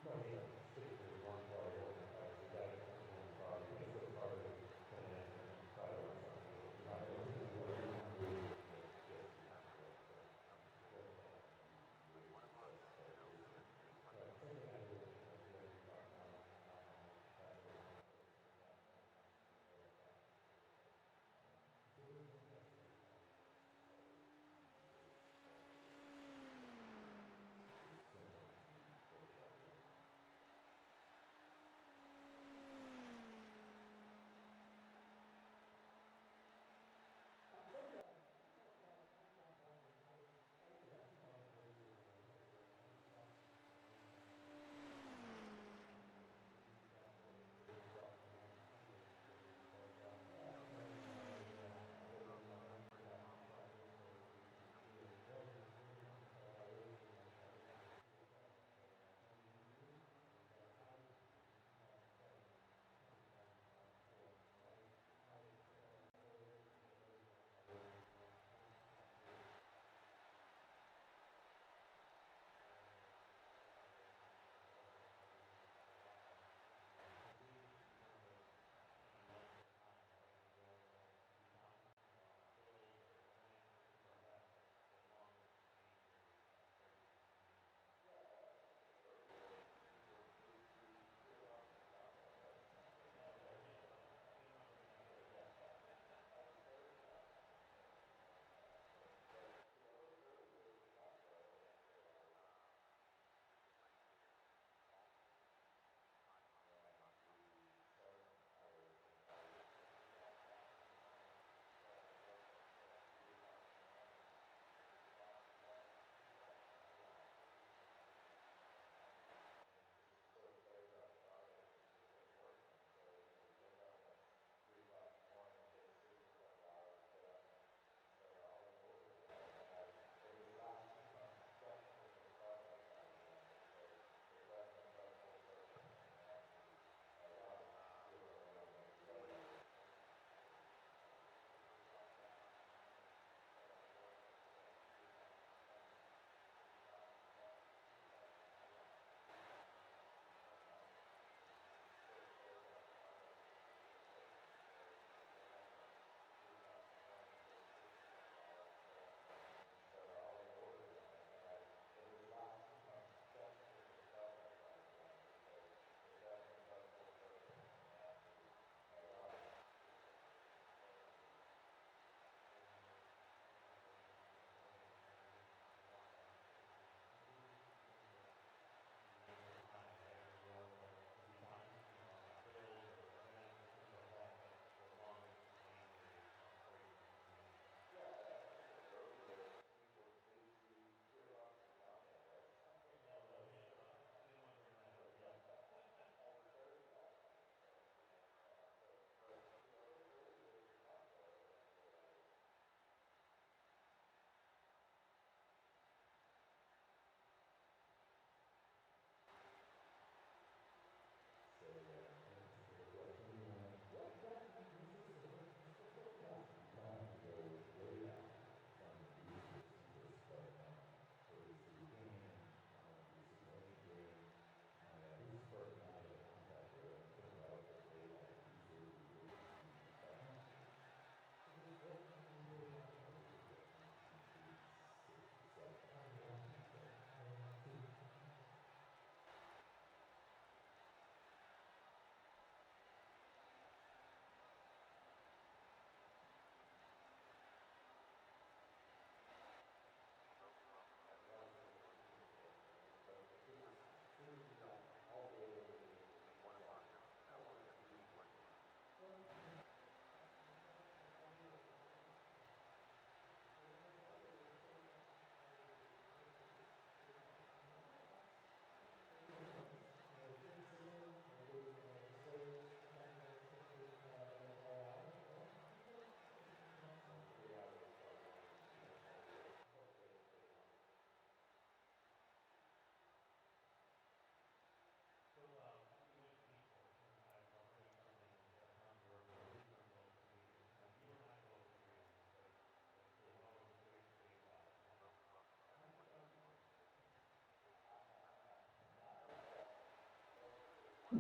No, I mean, like, strictly one party organized, you gotta come from one party, you can put part of it, come in and try to run something, you're not gonna do what you want to do, just work that. Right, same thing I do with what you talk about, that way,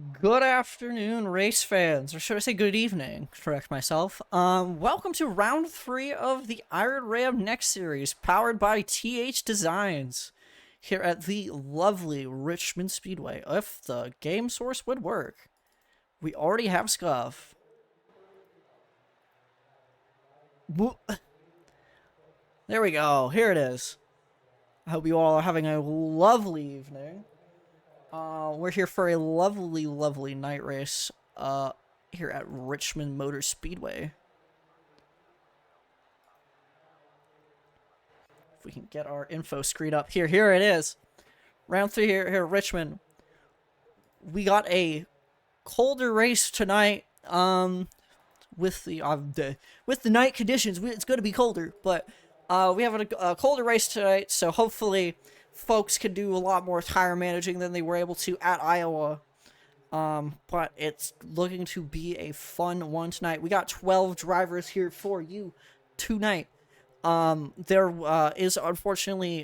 Good afternoon, race fans, or should I say good evening, correct myself. Welcome to round 3 of the Iron Ram Next Series, powered by TH Designs, here at the lovely Richmond Speedway. If the game source would work, we already have Scuff. There we go, here it is. I hope you all are having a lovely evening. We're here for a lovely, lovely night race, here at Richmond Motor Speedway. If we can get our info screen up here. Here it is. Round 3 here at Richmond. We got a colder race tonight. With the night conditions, it's going to be colder, but we have a colder race tonight, so hopefully folks can do a lot more tire managing than they were able to at Iowa. But it's looking to be a fun one tonight. We got 12 drivers here for you tonight. There is unfortunately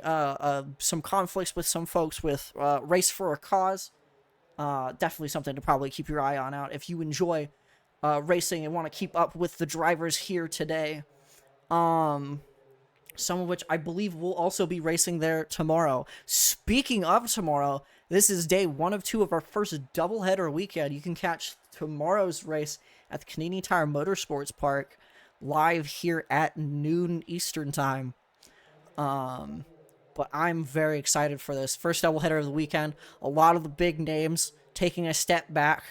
some conflicts with some folks with Race for a Cause. Definitely something to probably keep your eye on out if you enjoy racing and want to keep up with the drivers here today. Some of which I believe will also be racing there tomorrow. Speaking of tomorrow, this is day 1 of 2 of our first doubleheader weekend. You can catch tomorrow's race at the Canadian Tire Motorsports Park live here at noon Eastern time. But I'm very excited for this first doubleheader of the weekend. A lot of the big names taking a step back,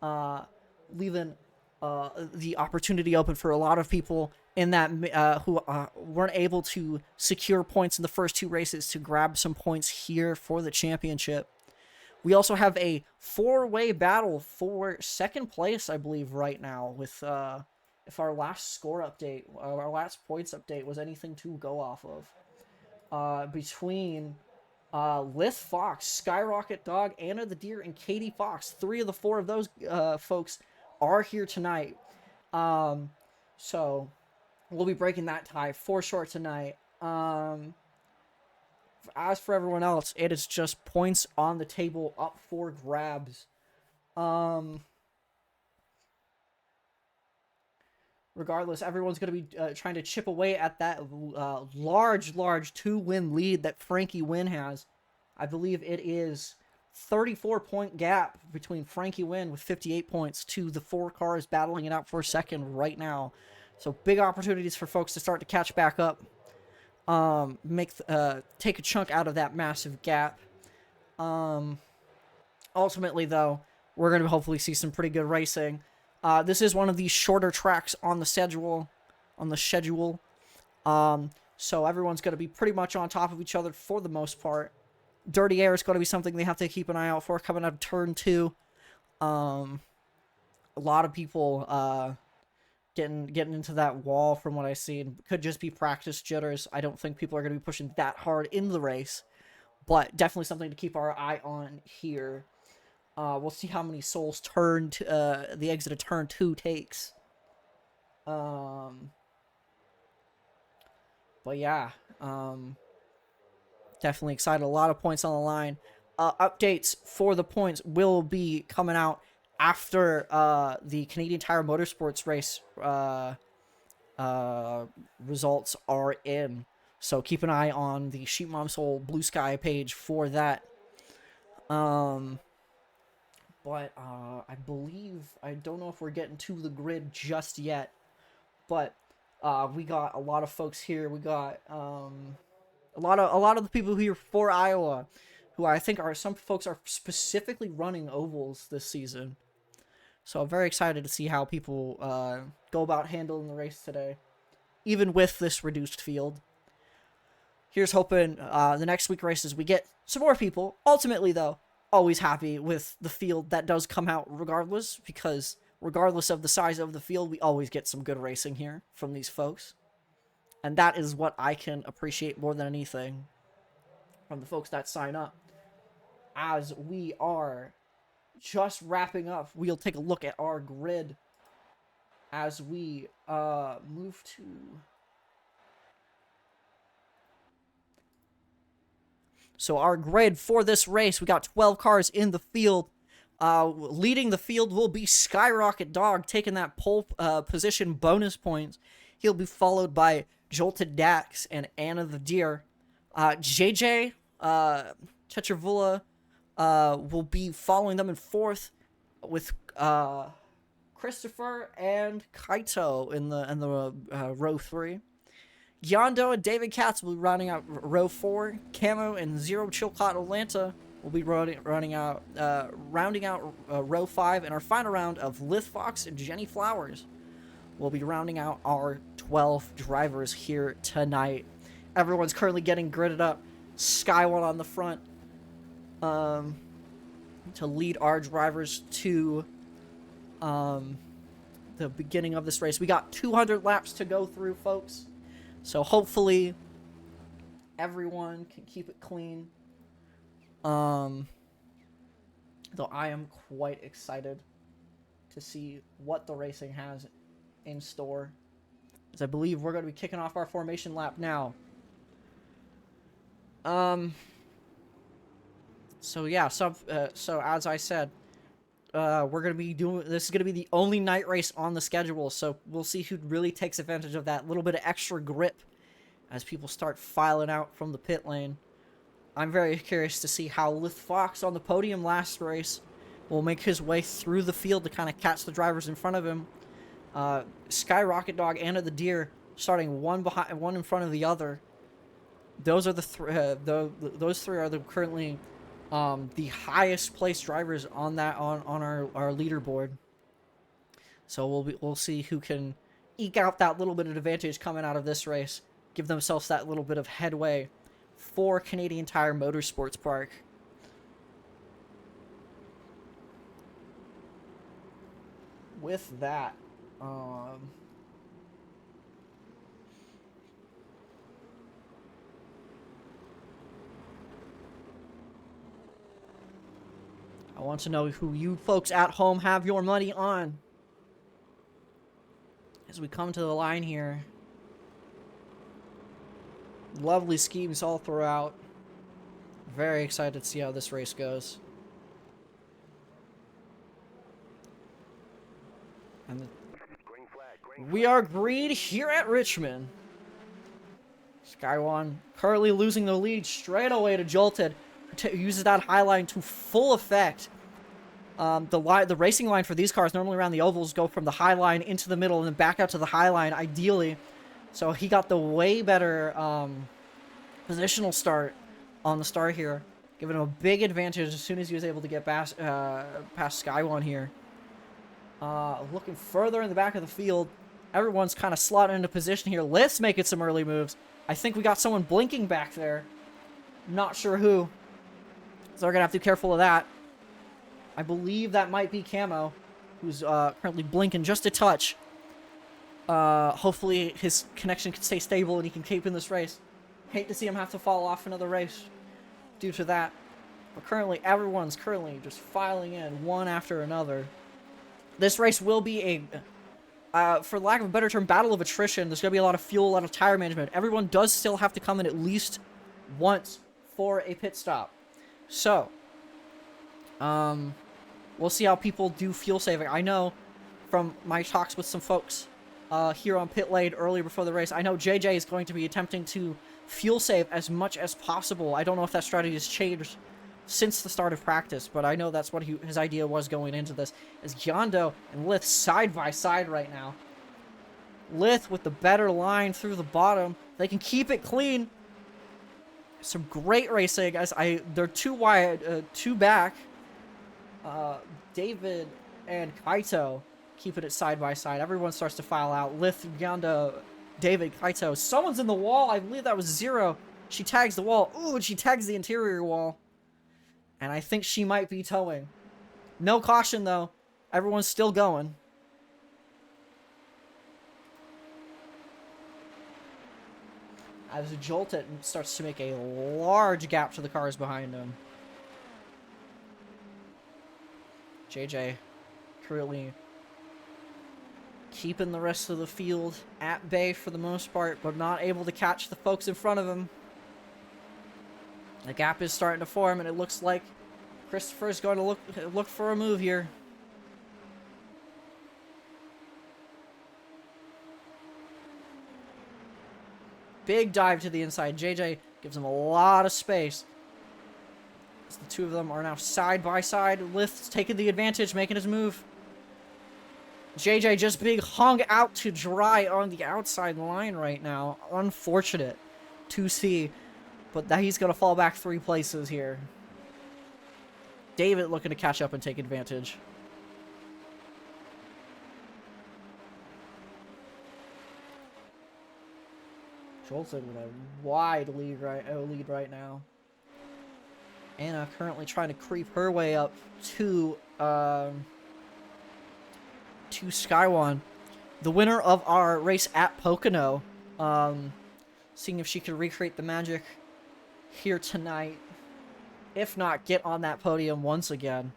leaving the opportunity open for a lot of people in that who weren't able to secure points in the first 2 races to grab some points here for the championship. We also have a 4-way battle for second place, I believe, right now, with if our last score update, our last points update was anything to go off of. Between Lith Fox, Skyrocket Dog, Anna the Deer, and Katie Fox. 3 of the 4 of those folks are here tonight. So we'll be breaking that tie for sure tonight. As for everyone else, it is just points on the table up for grabs. Regardless, everyone's going to be trying to chip away at that large 2-win lead that Frankie Wynn has. I believe it is 34-point gap between Frankie Wynn with 58 points to the 4 cars battling it out for second right now. So big opportunities for folks to start to catch back up. Take a chunk out of that massive gap. Ultimately, though, we're going to hopefully see some pretty good racing. This is one of the shorter tracks on the schedule. So everyone's going to be pretty much on top of each other for the most part. Dirty air is going to be something they have to keep an eye out for coming out of turn 2. A lot of people getting into that wall from what I've seen. Could just be practice jitters. I don't think people are going to be pushing that hard in the race, but definitely something to keep our eye on here. We'll see how many souls the exit of turn 2 takes. But yeah, definitely excited. A lot of points on the line. Updates for the points will be coming out after the Canadian Tire Motorsports race results are in. So keep an eye on the Sheep Mom Soul Blue Sky page for that. But I believe, I don't know if we're getting to the grid just yet, but we got a lot of folks here. We got a lot of the people here for Iowa, who I think some folks are specifically running ovals this season. So I'm very excited to see how people go about handling the race today, even with this reduced field. Here's hoping the next week races we get some more people. Ultimately, though, always happy with the field that does come out regardless, because regardless of the size of the field, we always get some good racing here from these folks. And that is what I can appreciate more than anything from the folks that sign up. As we are just wrapping up, we'll take a look at our grid as we move to... So our grid for this race, we got 12 cars in the field. Leading the field will be Skyrocket Dog, taking that pole position bonus points. He'll be followed by Jolted Dax and Anna the Deer. JJ Tetravula will be following them in fourth, with Christopher and Kaito in the row 3. Yondo and David Katz will be rounding out row 4. Camo and Zero Chilcott Atlanta will be rounding out row 5, and our final round of Lith Fox and Jenny Flowers will be rounding out our 12 drivers here tonight. Everyone's currently getting gridded up. Sky1 on the front to lead our drivers to the beginning of this race. We got 200 laps to go through, folks. So hopefully everyone can keep it clean. Though I am quite excited to see what the racing has in store, as I believe we're going to be kicking off our formation lap now. So yeah, so as I said, we're going to be doing, this is going to be the only night race on the schedule, so we'll see who really takes advantage of that little bit of extra grip as people start filing out from the pit lane. I'm very curious to see how Lith Fox on the podium last race will make his way through the field to kind of catch the drivers in front of him. Skyrocket Dog, Anna the Deer starting one in front of the other. Those are those three are currently the highest placed drivers on our leaderboard. So we'll see who can eke out that little bit of advantage coming out of this race, give themselves that little bit of headway for Canadian Tire Motorsports Park. With that, I want to know who you folks at home have your money on as we come to the line here. Lovely schemes all throughout. Very excited to see how this race goes. And we are green here at Richmond. Sky1 currently losing the lead straight away to Jolted. Uses that high line to full effect. The racing line for these cars, normally around the ovals, go from the high line into the middle and then back out to the high line, ideally. So he got the way better positional start on the start here, giving him a big advantage as soon as he was able to get past Sky1 here. Looking further in the back of the field, everyone's kind of slotted into position here. Lith's making some early moves. I think we got someone blinking back there. Not sure who. So we're going to have to be careful of that. I believe that might be Camo, who's currently blinking just a touch. Hopefully his connection can stay stable and he can keep in this race. Hate to see him have to fall off another race due to that. But currently, everyone's just filing in one after another. This race will be a, for lack of a better term, battle of attrition. There's going to be a lot of fuel, a lot of tire management. Everyone does still have to come in at least once for a pit stop. So, we'll see how people do fuel saving. I know from my talks with some folks here on pit lane earlier before the race, I know JJ is going to be attempting to fuel save as much as possible. I don't know if that strategy has changed since the start of practice, but I know that's what his idea was going into this. As Yondo and Lith side by side right now. Lith with the better line through the bottom. They can keep it clean. Some great racing, guys. They're too wide, two back. David and Kaito keeping it side by side. Everyone starts to file out. Lith, Yondo, David, Kaito. Someone's in the wall. I believe that was Zero. She tags the wall. Ooh, and she tags the interior wall. And I think she might be towing. No caution, though. Everyone's still going. As Jolted starts to make a large gap to the cars behind him. JJ currently keeping the rest of the field at bay for the most part, but not able to catch the folks in front of him. The gap is starting to form, and it looks like Christopher's going to look for a move here. Big dive to the inside. JJ gives him a lot of space. As the two of them are now side by side. Lith's taking the advantage, making his move. JJ just being hung out to dry on the outside line right now. Unfortunate to see. But that he's going to fall back 3 places here. David looking to catch up and take advantage. Jolson with a wide lead right now. Anna currently trying to creep her way up to Skywon. The winner of our race at Pocono. Seeing if she can recreate the magic here tonight. If not, get on that podium once again.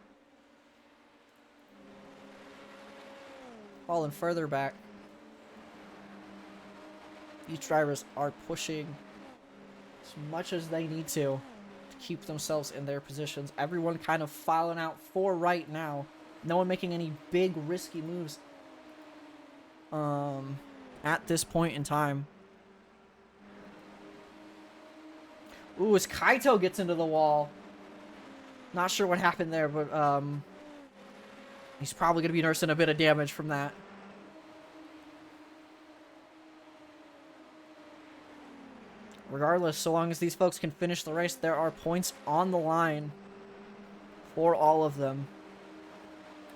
Falling further back. These drivers are pushing as much as they need to keep themselves in their positions. Everyone kind of filing out for right now. No one making any big risky moves at this point in time. Ooh, as Kaito gets into the wall. Not sure what happened there, but he's probably going to be nursing a bit of damage from that. Regardless, so long as these folks can finish the race, there are points on the line for all of them.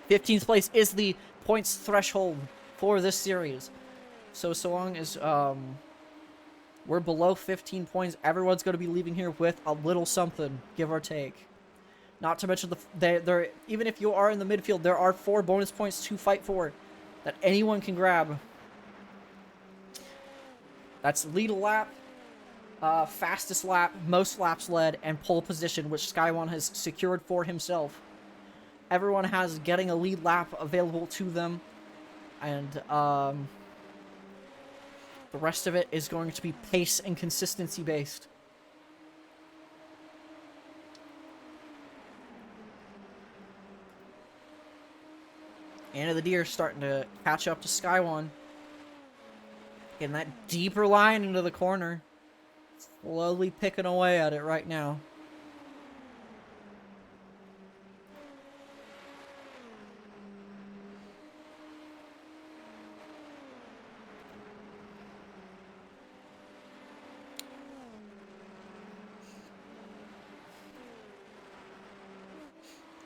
15th place is the points threshold for this series. So long as we're below 15 points, everyone's going to be leaving here with a little something, give or take. Not to mention, even if you are in the midfield, there are 4 bonus points to fight for that anyone can grab. That's lead a lap, fastest lap, most laps led, and pole position, which Skywon has secured for himself. Everyone has getting a lead lap available to them, and the rest of it is going to be pace and consistency based. Anna the Deer starting to catch up to Skywon. Getting that deeper line into the corner. Slowly picking away at it right now.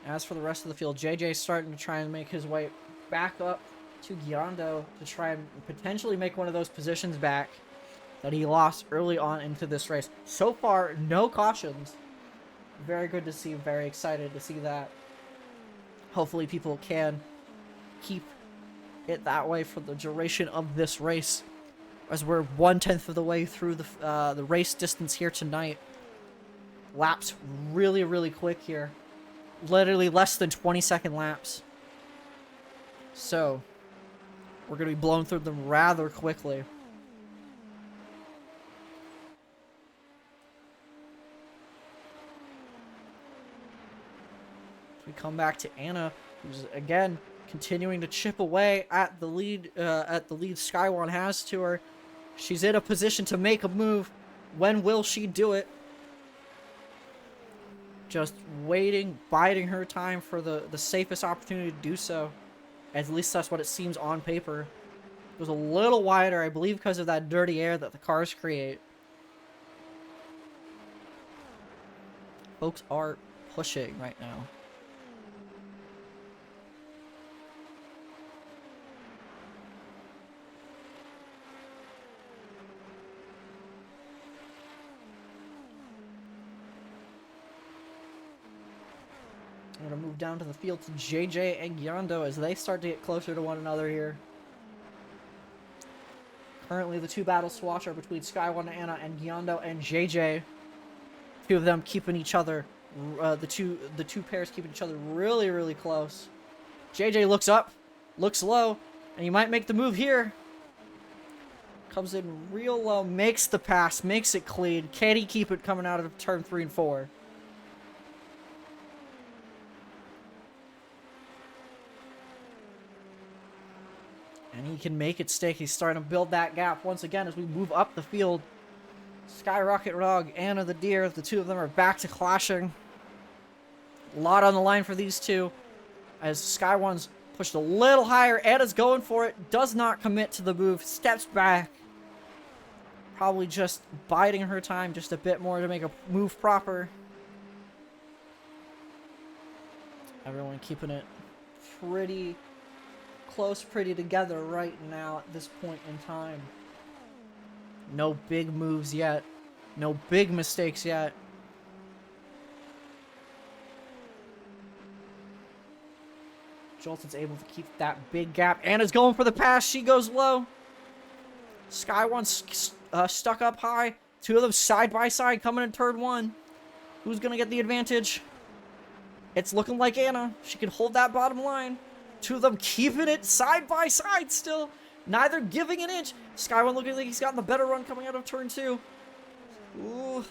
As for the rest of the field, JJ's starting to try and make his way back up to Gyondo to try and potentially make one of those positions back that he lost early on into this race. So far, no cautions. Very good to see. Very excited to see that. Hopefully people can keep it that way for the duration of this race, as we're 1/10 of the way through the race distance here tonight. Laps really, really quick here. Literally less than 20-second laps. So, we're going to be blown through them rather quickly. We come back to Anna, who's again continuing to chip away at the lead Skywon has to her. She's in a position to make a move. When will she do it? Just waiting, biding her time for the safest opportunity to do so. At least that's what it seems on paper. It was a little wider, I believe, because of that dirty air that the cars create. Folks are pushing right now. I'm going to move down to the field to JJ and Gyondo as they start to get closer to one another here. Currently, the 2 battle swaps are between Skywon and Anna and Gyondo and JJ. 2 of them keeping each other, the two pairs keeping each other really, really close. JJ looks up, looks low, and he might make the move here. Comes in real low, makes the pass, makes it clean. Can he keep it coming out of turn 3 and 4? And he can make it stick. He's starting to build that gap once again as we move up the field. Skyrocket Rog, Anna the Deer, the two of them are back to clashing. A lot on the line for these two. As Sky One's pushed a little higher, Anna's going for it. Does not commit to the move. Steps back. Probably just biding her time just a bit more to make a move proper. Everyone keeping it pretty close, pretty together right now at this point in time. No big moves yet. No big mistakes yet. Jolton's able to keep that big gap. Anna's going for the pass. She goes low. Sky One's stuck up high. Two of them side by side coming in turn one. Who's going to get the advantage? It's looking like Anna. She can hold that bottom line. Two of them keeping it side by side still. Neither giving an inch. Sky One looking like he's gotten the better run coming out of turn two. Ooh.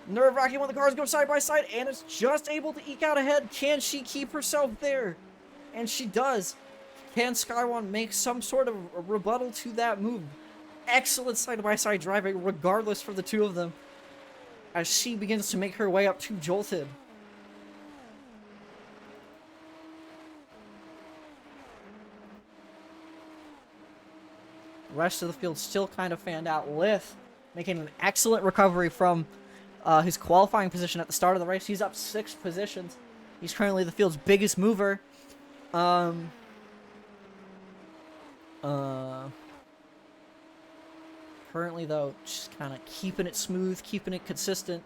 Nerve-wracking when the cars go side by side. Anna's just able to eke out ahead. Can she keep herself there? And she does. Can Sky One make some sort of a rebuttal to that move? Excellent side-by-side driving regardless for the two of them. As she begins to make her way up to Jolted. The rest of the field still kind of fanned out. Lith making an excellent recovery from his qualifying position at the start of the race. He's up 6 positions. He's currently the field's biggest mover. Currently, though, just kind of keeping it smooth, keeping it consistent.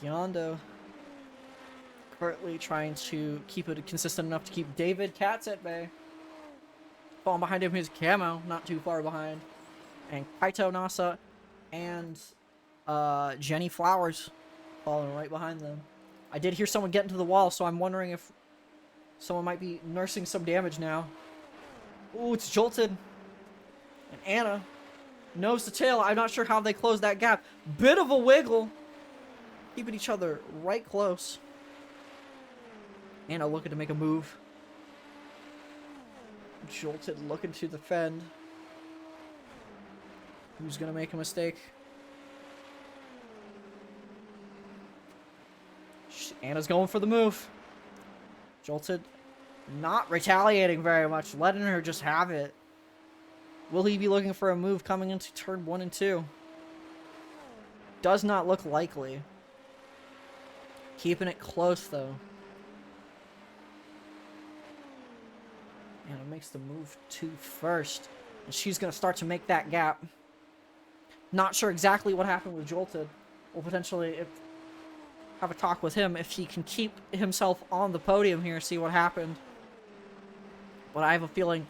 Yondo currently trying to keep it consistent enough to keep David Katz at bay. Falling behind him is Camo, not too far behind. And Kaito Nasa and Jenny Flowers following right behind them. I did hear someone get into the wall, so I'm wondering if someone might be nursing some damage now. Ooh, it's Jolted. And Anna, nose to tail. I'm not sure how they closed that gap. Bit of a wiggle. Keeping each other right close. Anna looking to make a move. Jolted looking to defend. Who's going to make a mistake? Anna's going for the move. Jolted not retaliating very much, letting her just have it. Will he be looking for a move coming into turn 1 and 2? Does not look likely. Keeping it close, though. Anna makes the move to first. And she's going to start to make that gap. Not sure exactly what happened with Jolted. We'll potentially have a talk with him if he can keep himself on the podium here, see what happened. But I have a feeling,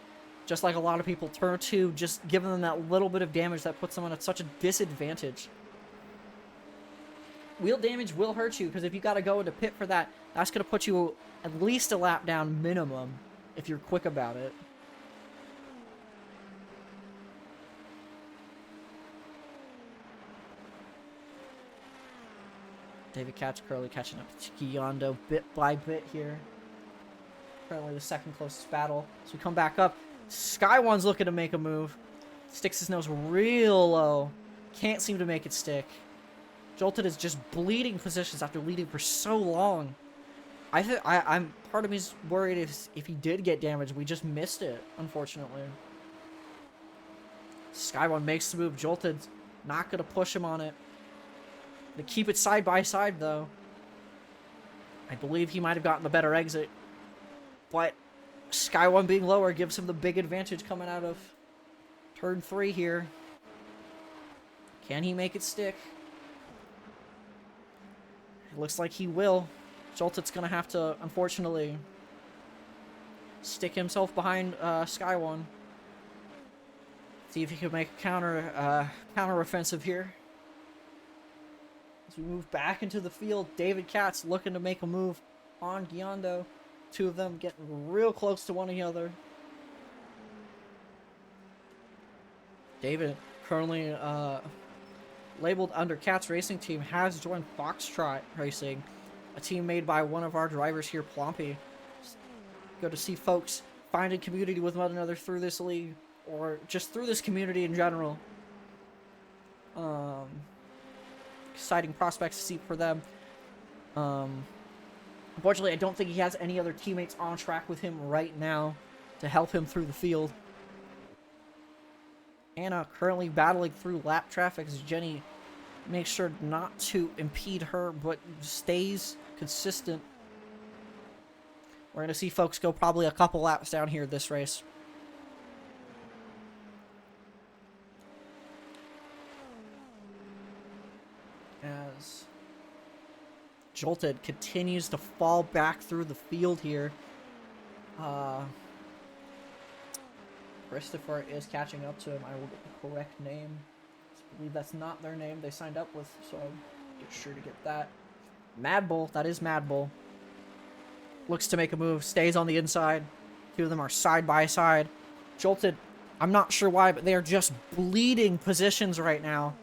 just like a lot of people, turn 2, just giving them that little bit of damage that puts them at such a disadvantage. Wheel damage will hurt you, because if you got to go into pit for that, that's going to put you at least a lap down minimum, if you're quick about it. David Katz currently catching up to Yondo bit by bit here. Currently the second closest battle. So we come back up. Sky One's looking to make a move. Sticks his nose real low. Can't seem to make it stick. Jolted is just bleeding positions after leading for so long. I'm part of me's worried if he did get damaged, we just missed it, unfortunately. Sky One makes the move. Jolted's not gonna push him on it. To keep it side by side, though. I believe he might have gotten the better exit. But Sky One being lower gives him the big advantage coming out of turn 3 here. Can he make it stick? It looks like he will. Jolted's going to have to, unfortunately, stick himself behind Sky One. See if he can make a counter offensive here. As we move back into the field, David Katz looking to make a move on Gyondo. Two of them getting real close to one another. David currently labeled under Cat's Racing Team, has joined Foxtrot Racing, a team made by one of our drivers here, Plompy. Go to see folks finding community with one another through this league, or just through this community in general. Exciting prospects to see for them. Unfortunately, I don't think he has any other teammates on track with him right now to help him through the field. Anna currently battling through lap traffic as Jenny makes sure not to impede her, but stays consistent. We're going to see folks go probably a couple laps down here this race. As Jolted continues to fall back through the field here. Christopher is catching up to him. I will get the correct name. I believe that's not their name they signed up with, so I'll get sure to get that. Mad Bull, that is Mad Bull. Looks to make a move, stays on the inside. Two of them are side by side. Jolted, I'm not sure why, but they are just bleeding positions right now.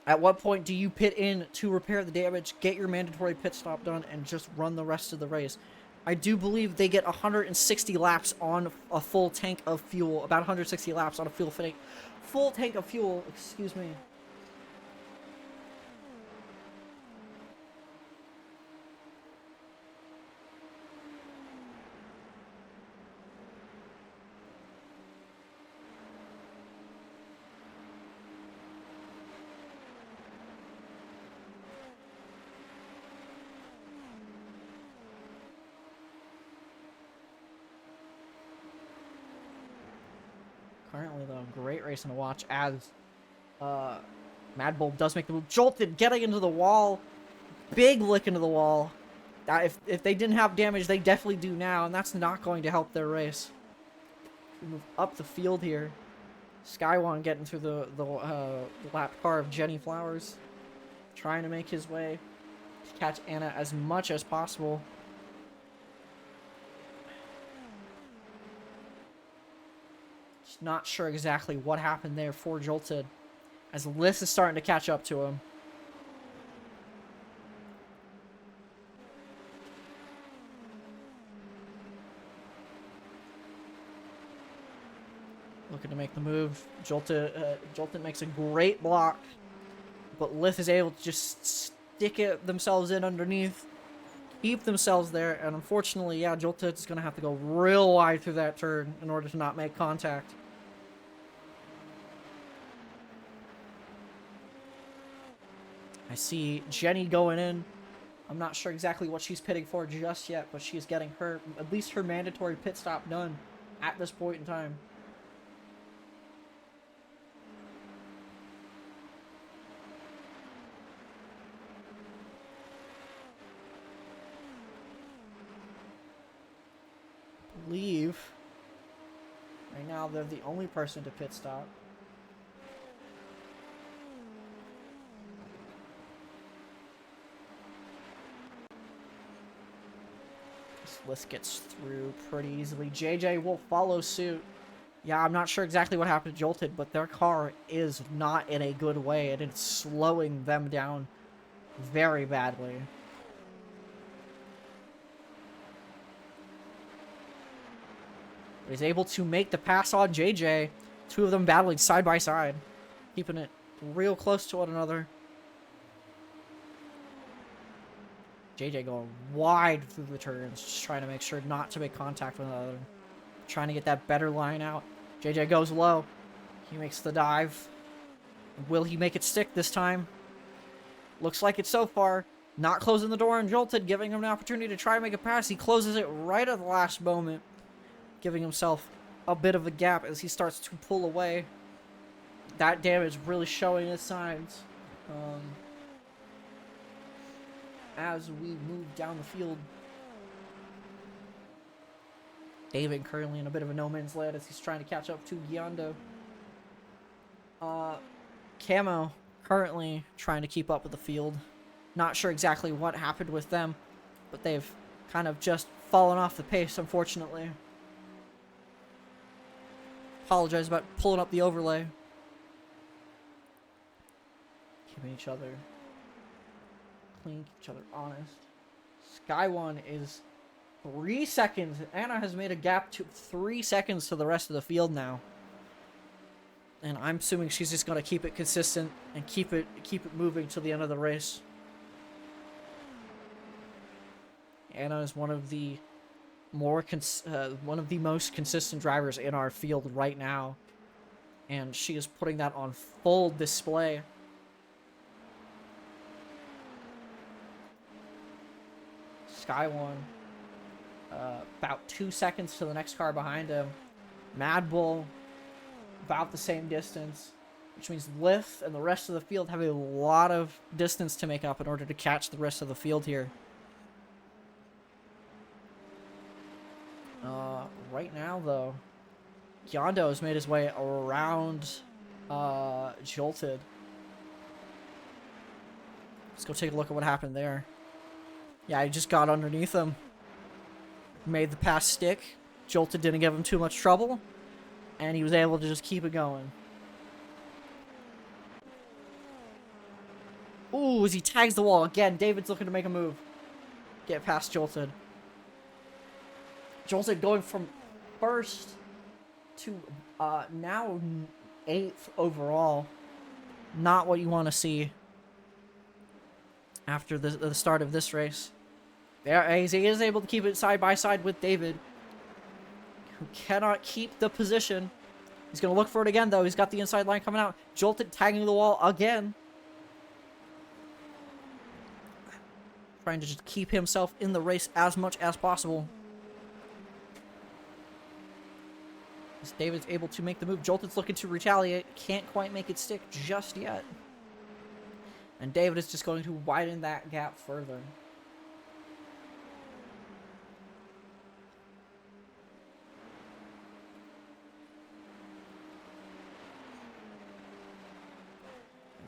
At what point do you pit in to repair the damage, get your mandatory pit stop done, and just run the rest of the race? I do believe they get 160 laps on a full tank of fuel. About 160 laps on a full tank of fuel, excuse me. Currently, though, great racing to watch as Mad Bull does make the move. Jolted, getting into the wall. Big lick into the wall. If they didn't have damage, they definitely do now, and that's not going to help their race. We move up the field here. Skywon getting through the lap car of Jenny Flowers. Trying to make his way to catch Anna as much as possible. Not sure exactly what happened there for Jolted, as Liz is starting to catch up to him. Looking to make the move. Jolted makes a great block, but Lith is able to just stick themselves in underneath, keep themselves there, and unfortunately, yeah, Jolted is going to have to go real wide through that turn in order to not make contact. I see Jenny going in. I'm not sure exactly what she's pitting for just yet, but she's getting at least her mandatory pit stop done at this point in time. I believe right now they're the only person to pit stop. List gets through pretty easily. JJ will follow suit. Yeah, I'm not sure exactly what happened to Jolted, but their car is not in a good way, and it's slowing them down very badly. But he's able to make the pass on JJ. Two of them battling side by side, keeping it real close to one another. JJ going wide through the turns, just trying to make sure not to make contact with another. Trying to get that better line out. JJ goes low. He makes the dive. Will he make it stick this time? Looks like it so far. Not closing the door on Jolted, giving him an opportunity to try and make a pass. He closes it right at the last moment, giving himself a bit of a gap as he starts to pull away. That damage really showing its signs. As we move down the field, David currently in a bit of a no man's land as he's trying to catch up to Giondo. Camo currently trying to keep up with the field. Not sure exactly what happened with them, but they've kind of just fallen off the pace, unfortunately. Apologize about pulling up the overlay. keeping each other clean, keep each other honest. Sky One is 3 seconds. Anna has made a gap to 3 seconds to the rest of the field now. And I'm assuming she's just gonna keep it consistent and keep it moving till the end of the race. Anna is one of the most consistent drivers in our field right now, and she is putting that on full display. Sky One, about 2 seconds to the next car behind him. Mad Bull, about the same distance, which means Lith and the rest of the field have a lot of distance to make up in order to catch the rest of the field here. Right now, though, Gyondo has made his way around Jolted. Let's go take a look at what happened there. Yeah, he just got underneath him. Made the pass stick. Jolted didn't give him too much trouble. And he was able to just keep it going. Ooh, as he tags the wall. Again, David's looking to make a move. Get past Jolted. Jolted going from first to now 8th overall. Not what you want to see after the start of this race. There, he is able to keep it side by side with David, who cannot keep the position. He's going to look for it again, though. He's got the inside line coming out. Jolted tagging the wall again. Trying to just keep himself in the race as much as possible. As David's able to make the move. Jolted's looking to retaliate. Can't quite make it stick just yet. And David is just going to widen that gap further.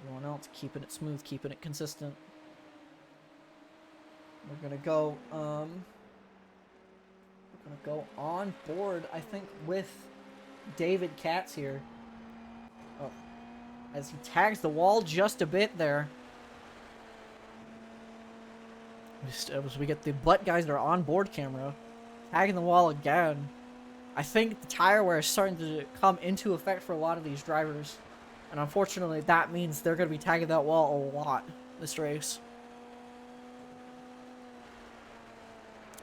Everyone else keeping it smooth, keeping it consistent. We're gonna go on board, I think, with David Katz here. Oh, as he tags the wall just a bit there. As we get the butt guys that are on board camera, tagging the wall again. I think the tire wear is starting to come into effect for a lot of these drivers. And unfortunately, that means they're going to be tagging that wall a lot this race.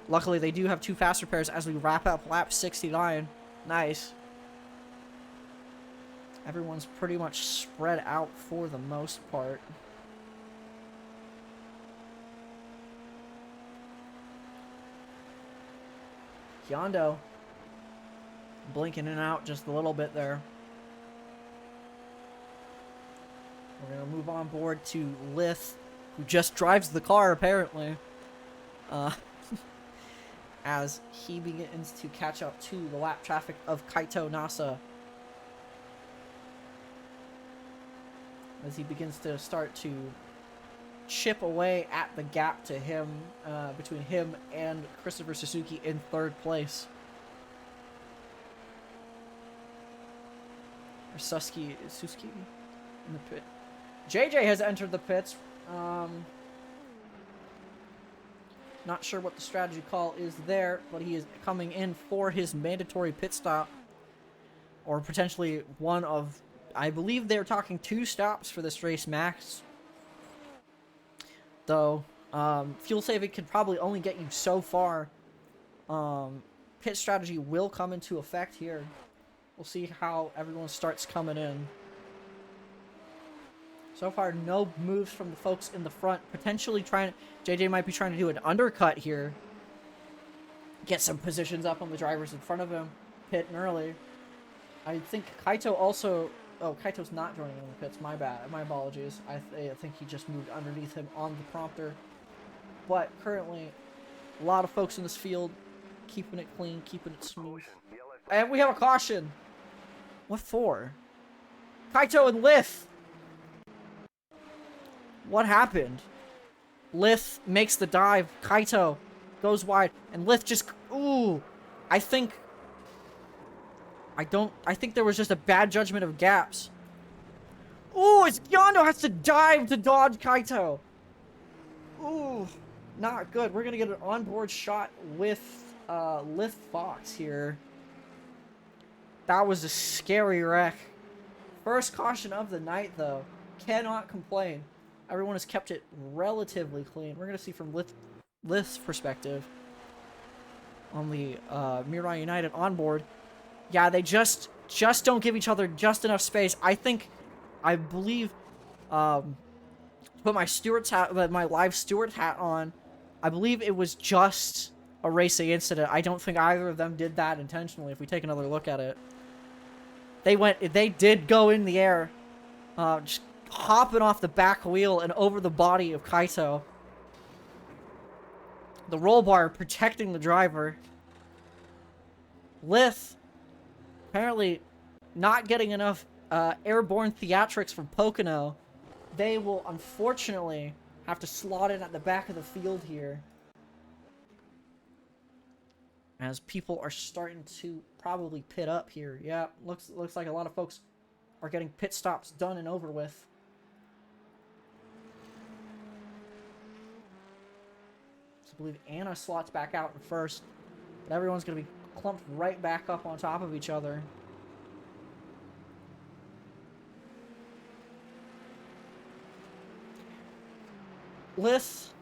Luckily, they do have 2 fast repairs as we wrap up lap 69. Nice. Everyone's pretty much spread out for the most part. Gyondo blinking in and out just a little bit there. We're going to move on board to Lith, who just drives the car, apparently. As he begins to catch up to the lap traffic of Kaito Nasa. As he begins to start to chip away at the gap to him, between him and Christopher Suzuki in 3rd place. Or Suzuki in the pit. JJ has entered the pits. Not sure what the strategy call is there, but he is coming in for his mandatory pit stop. Or potentially one of, I believe they're talking 2 stops for this race max. Though, fuel saving could probably only get you so far. Pit strategy will come into effect here. We'll see how everyone starts coming in. So far, no moves from the folks in the front. Potentially JJ might be trying to do an undercut here. Get some positions up on the drivers in front of him. Pitting early. I think Kaito also... Oh, Kaito's not joining in the pits. My bad. My apologies. I think he just moved underneath him on the prompter. But currently, a lot of folks in this field keeping it clean, keeping it smooth. And we have a caution. What for? Kaito and Lith. What happened? Lith makes the dive. Kaito goes wide. And Lith just... Ooh. I think there was just a bad judgment of gaps. Ooh, it's Yondo has to dive to dodge Kaito. Ooh, not good. We're gonna get an onboard shot with Lith Fox here. That was a scary wreck. First caution of the night, though. Cannot complain. Everyone has kept it relatively clean. We're gonna see from Lith's perspective on the Mirai United onboard. Yeah, they just don't give each other just enough space. I believe, put my Stewart's hat, my live Stewart hat on. I believe it was just a racing incident. I don't think either of them did that intentionally. If we take another look at it, they did go in the air, just hopping off the back wheel and over the body of Kaito. The roll bar protecting the driver. Lith apparently not getting enough airborne theatrics from Pocono. They will unfortunately have to slot in at the back of the field here, as people are starting to probably pit up here. Yeah, looks like a lot of folks are getting pit stops done and over with. So I believe Anna slots back out in first, but everyone's going to be clumped right back up on top of each other. Lith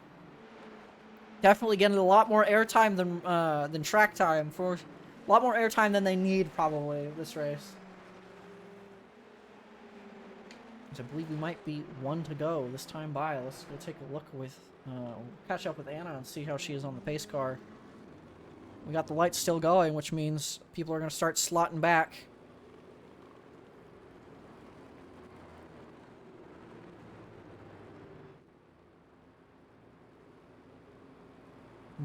definitely getting a lot more airtime than track time, for a lot more airtime than they need probably this race. So I believe we might be one to go this time by. Let's go take a look with catch up with Anna and see how she is on the pace car. We got the lights still going, which means people are going to start slotting back.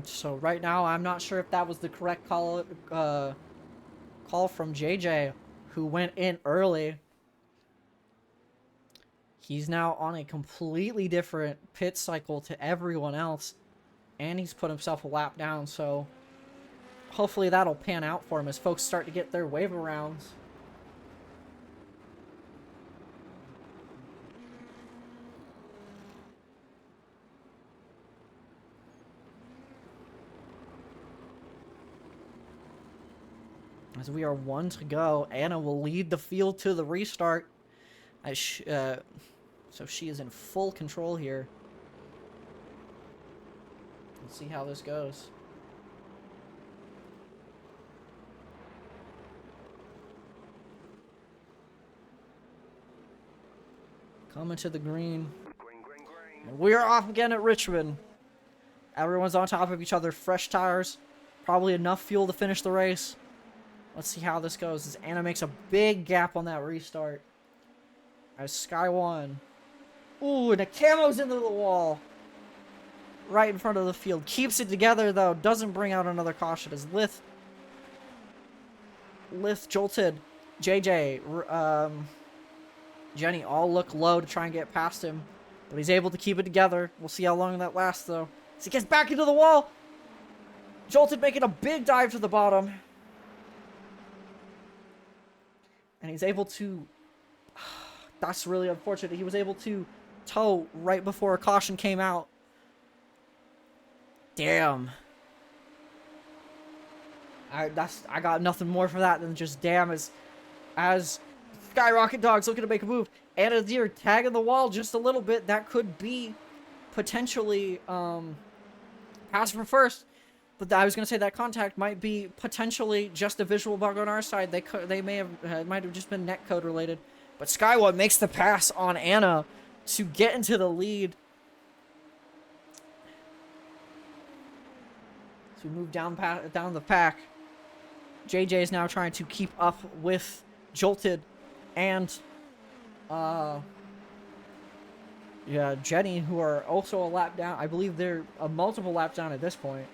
So right now, I'm not sure if that was the correct call from JJ, who went in early. He's now on a completely different pit cycle to everyone else, and he's put himself a lap down, so hopefully that'll pan out for him as folks start to get their wave arounds. As we are one to go, Anna will lead the field to the restart. So she is in full control here. Let's see how this goes. Coming to the green. And we're off again at Richmond. Everyone's on top of each other. Fresh tires. Probably enough fuel to finish the race. Let's see how this goes as Anna makes a big gap on that restart. As Sky 1. Ooh, and a camo's into the wall. Right in front of the field. Keeps it together, though. Doesn't bring out another caution as Lith jolted. JJ, Jenny all look low to try and get past him. But he's able to keep it together. We'll see how long that lasts, though. As he gets back into the wall. Jolted making a big dive to the bottom. And he's able to... That's really unfortunate. He was able to tow right before a caution came out. Damn. I got nothing more for that than just damn as Skyrocket Dog's looking to make a move. Anna Deer tagging the wall just a little bit. That could be potentially pass for first. But I was going to say that contact might be potentially just a visual bug on our side. They may have it might have just been netcode related. But Skyward makes the pass on Anna to get into the lead. So we move down the pack. JJ is now trying to keep up with Jolted and Jenny, who are also a lap down. I believe they're a multiple laps down at this point.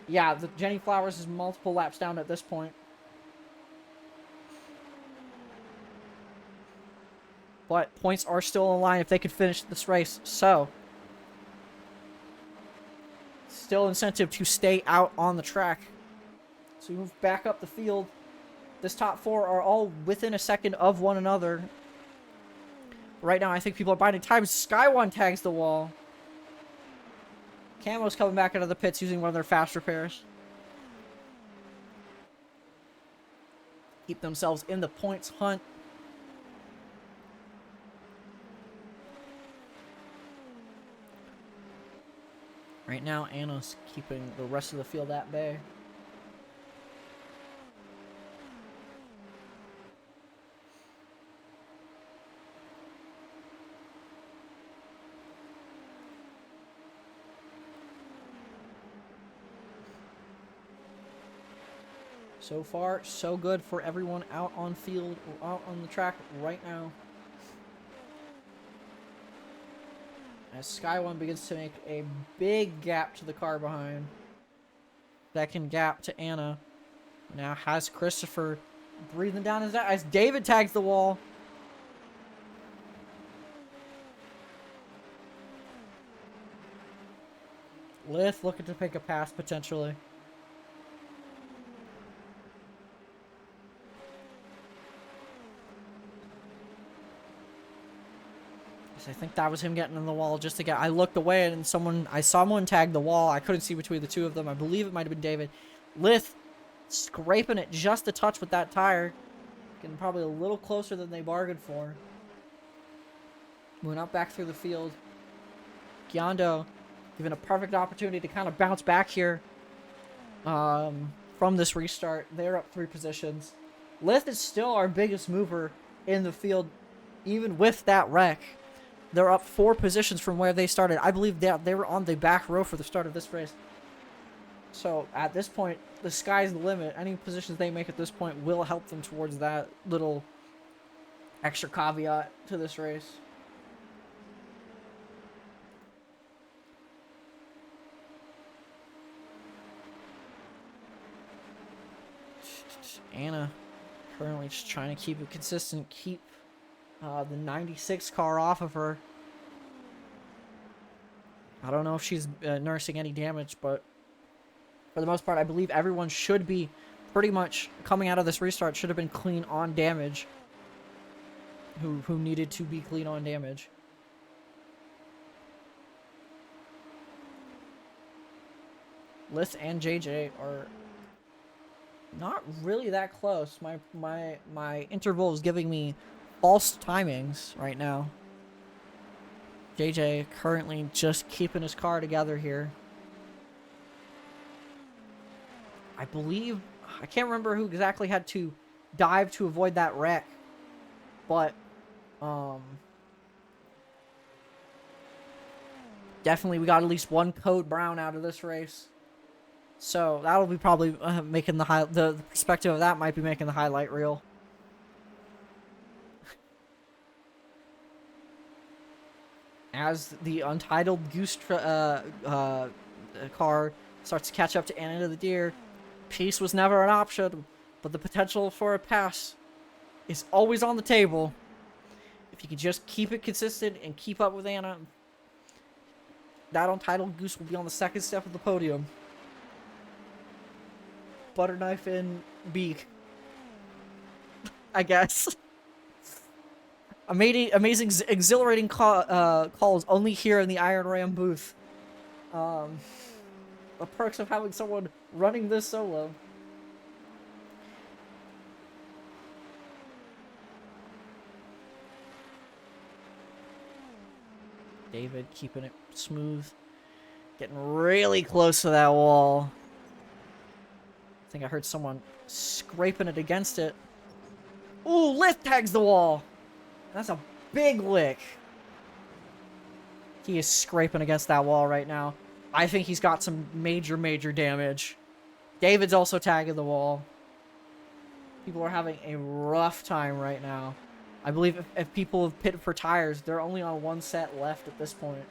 Yeah, the Jenny Flowers is multiple laps down at this point. But points are still in line if they could finish this race. So, still incentive to stay out on the track. So we move back up the field. This top four are all within a second of one another. Right now, I think people are biding time. Sky One tags the wall. Camo's coming back out of the pits using one of their fast repairs. Keep themselves in the points hunt. Right now, Anna's keeping the rest of the field at bay. So far, so good for everyone out on field or out on the track right now. As Sky One begins to make a big gap to the car behind. Second gap to Anna. Now has Christopher breathing down his neck as David tags the wall. Lith looking to pick a pass potentially. I think that was him getting in the wall just to get. I looked away and I saw someone tag the wall. I couldn't see between the two of them. I believe it might have been David. Lith scraping it just a touch with that tire. Getting probably a little closer than they bargained for. Moving up back through the field. Gyondo given a perfect opportunity to kind of bounce back here from this restart. They're up 3 positions. Lith is still our biggest mover in the field, even with that wreck. They're up 4 positions from where they started. I believe they were on the back row for the start of this race. So at this point, the sky's the limit. Any positions they make at this point will help them towards that little extra caveat to this race. Anna currently just trying to keep it consistent, keep the 96 car off of her. I don't know if she's nursing any damage, but for the most part, I believe everyone should be pretty much coming out of this restart should have been clean on damage. Who needed to be clean on damage. Lith and JJ are not really that close. My interval is giving me false timings right now. JJ currently just keeping his car together here. I believe, I can't remember who exactly had to dive to avoid that wreck, but definitely we got at least one Code Brown out of this race. So that'll be probably making the perspective of that might be making the highlight reel. As the Untitled Goose car starts to catch up to Anna the Deer, peace was never an option, but the potential for a pass is always on the table. If you can just keep it consistent and keep up with Anna, that Untitled Goose will be on the second step of the podium. Butter knife in beak, I guess. Amazing, exhilarating calls only here in the Iron Ram booth. The perks of having someone running this solo. David keeping it smooth. Getting really close to that wall. I think I heard someone scraping it against it. Ooh, Lith tags the wall. That's a big lick. He is scraping against that wall right now. I think he's got some major damage. David's also tagging the wall. People are having a rough time right now. I believe if people have pitted for tires, they're only on 1 set left at this point.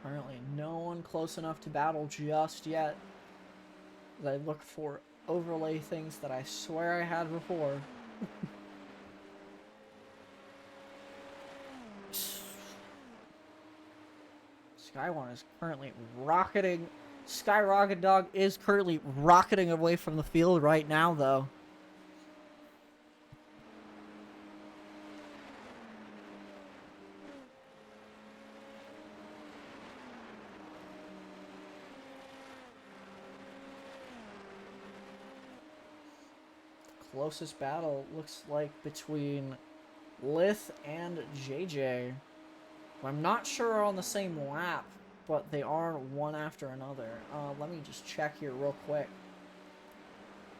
Currently, no one close enough to battle just yet. I look for overlay things that I swear I had before. Skyone is currently rocketing. Skyrocket Dog is currently rocketing away from the field right now, though. The closest battle looks like between Lith and JJ. I'm not sure on the same lap, but they are one after another. Let me just check here real quick.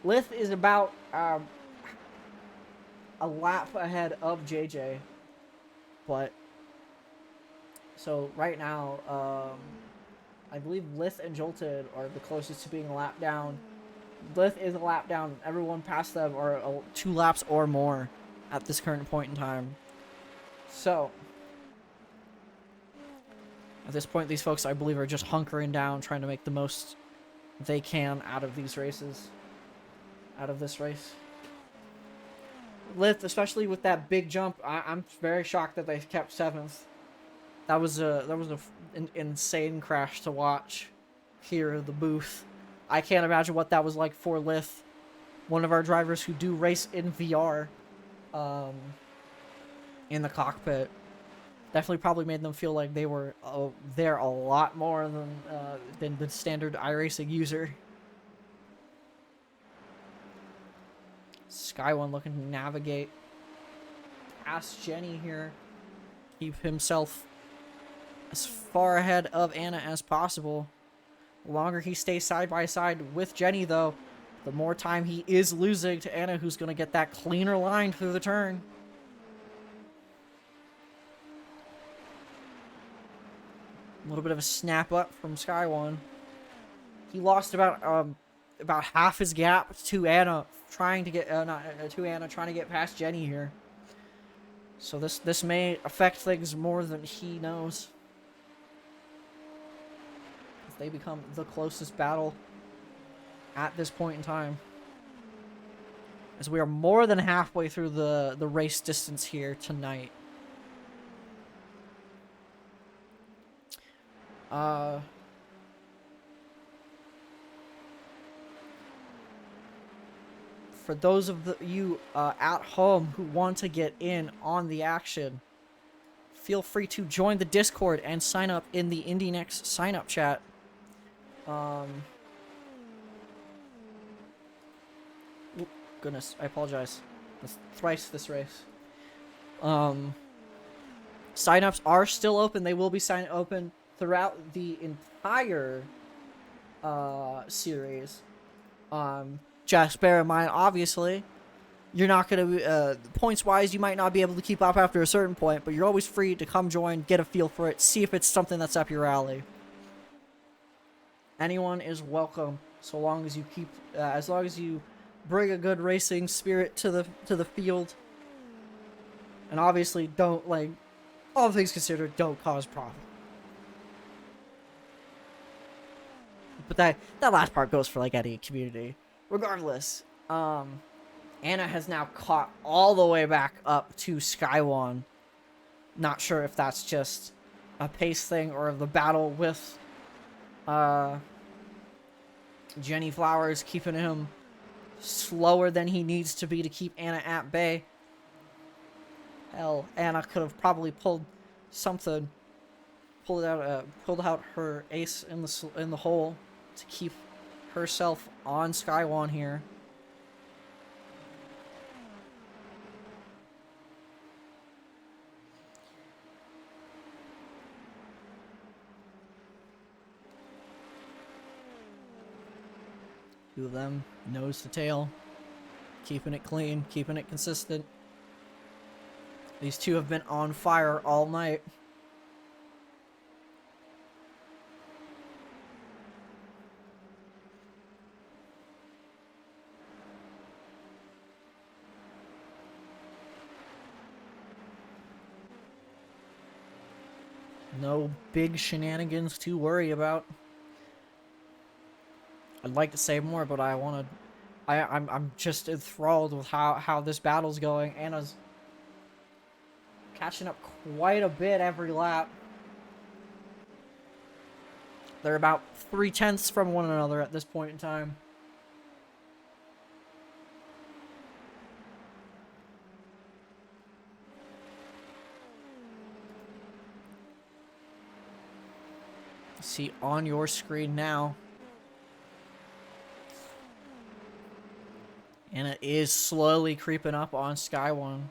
Lith is about a lap ahead of JJ, but so right now, I believe Lith and Jolted are the closest to being a lap down. Lith is a lap down. Everyone past them are 2 laps or more at this current point in time. So at this point, these folks, I believe, are just hunkering down, trying to make the most they can out of these races. Out of this race. Lith, especially with that big jump, I'm very shocked that they kept 7th. That was an insane crash to watch here in the booth. I can't imagine what that was like for Lith, one of our drivers who do race in VR, in the cockpit. Definitely probably made them feel like they were there a lot more than the standard iRacing user. Skywon looking to navigate past Jenny here. Keep himself as far ahead of Anna as possible. The longer he stays side by side with Jenny, though, the more time he is losing to Anna, who's going to get that cleaner line through the turn. A little bit of a snap up from Skywon. He lost about half his gap to Anna, trying to get trying to get past Jenny here. So this may affect things more than he knows. If they become the closest battle at this point in time, as we are more than halfway through the race distance here tonight. For those of you at home who want to get in on the action, feel free to join the Discord and sign up in the IndyNext sign-up chat. Goodness, I apologize. That's thrice this race. Sign-ups are still open. They will be open throughout the entire series. Just bear in mind, obviously, you're not going to, points-wise, you might not be able to keep up after a certain point, but you're always free to come join, get a feel for it, see if it's something that's up your alley. Anyone is welcome, so long as you keep, as long as you bring a good racing spirit to the field, and obviously don't, like, all things considered, don't cause problems. But that last part goes for, like, any community. Regardless, Anna has now caught all the way back up to Skywon. Not sure if that's just a pace thing or the battle with Jenny Flowers keeping him slower than he needs to be to keep Anna at bay. Hell, Anna could have probably pulled something, pulled out her ace in the hole to keep herself on Skywon here. Two of them, nose to tail, keeping it clean, keeping it consistent. These two have been on fire all night. No big shenanigans to worry about. I'd like to say more, but I'm just enthralled with how this battle's going. Anna's catching up quite a bit every lap. They're about 3/10 from one another at this point in time. See on your screen now. And it is slowly creeping up on Sky One.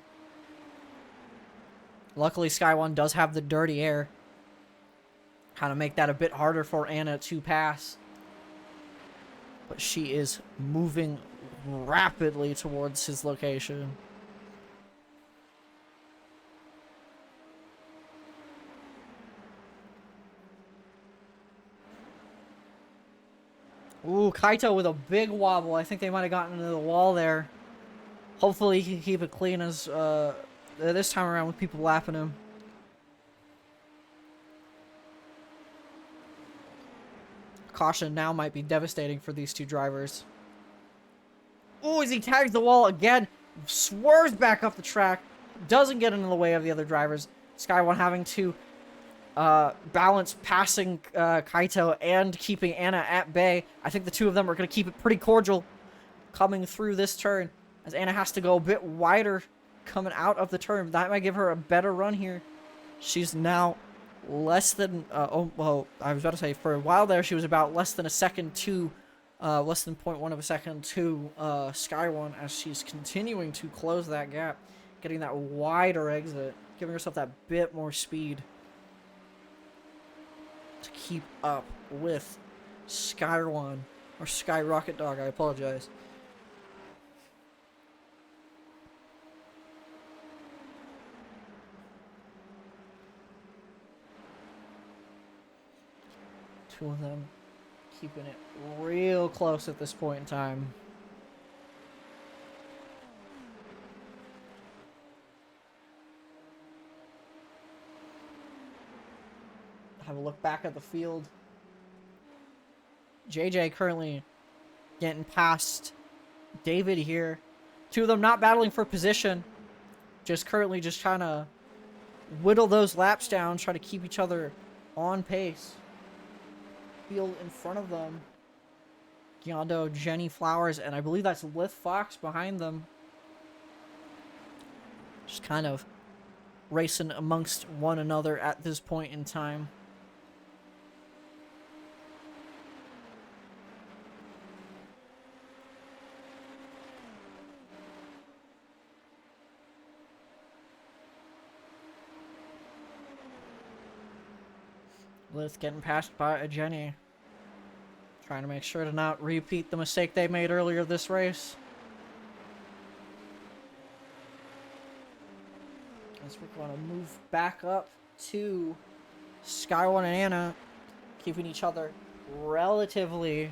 Luckily, Sky One does have the dirty air. Kind of make that a bit harder for Anna to pass. But she is moving rapidly towards his location. Ooh, Kaito with a big wobble. I think they might have gotten into the wall there. Hopefully he can keep it clean as this time around with people lapping him. Caution now might be devastating for these two drivers. Ooh, as he tags the wall again, swerves back up the track, doesn't get into the way of the other drivers. Sky One having to balance passing Kaito and keeping Anna at bay. I think the two of them are going to keep it pretty cordial coming through this turn, as Anna has to go a bit wider coming out of the turn. That might give her a better run here. She's now less than I was about to say, for a while there she was about less than a second to less than 0.1 of a second to Sky One, as she's continuing to close that gap, getting that wider exit, giving herself that bit more speed to keep up with Sky One, or Sky Rocket Dog, I apologize. Two of them keeping it real close at this point in time. Have a look back at the field. JJ currently getting past David here. Two of them not battling for position. Just currently just trying to whittle those laps down, try to keep each other on pace. Field in front of them. Gyondo, Jenny Flowers, and I believe that's Lith Fox behind them. Just kind of racing amongst one another at this point in time. Lith getting passed by a Jenny. Trying to make sure to not repeat the mistake they made earlier this race. As we're going to move back up to Sky One and Anna, keeping each other relatively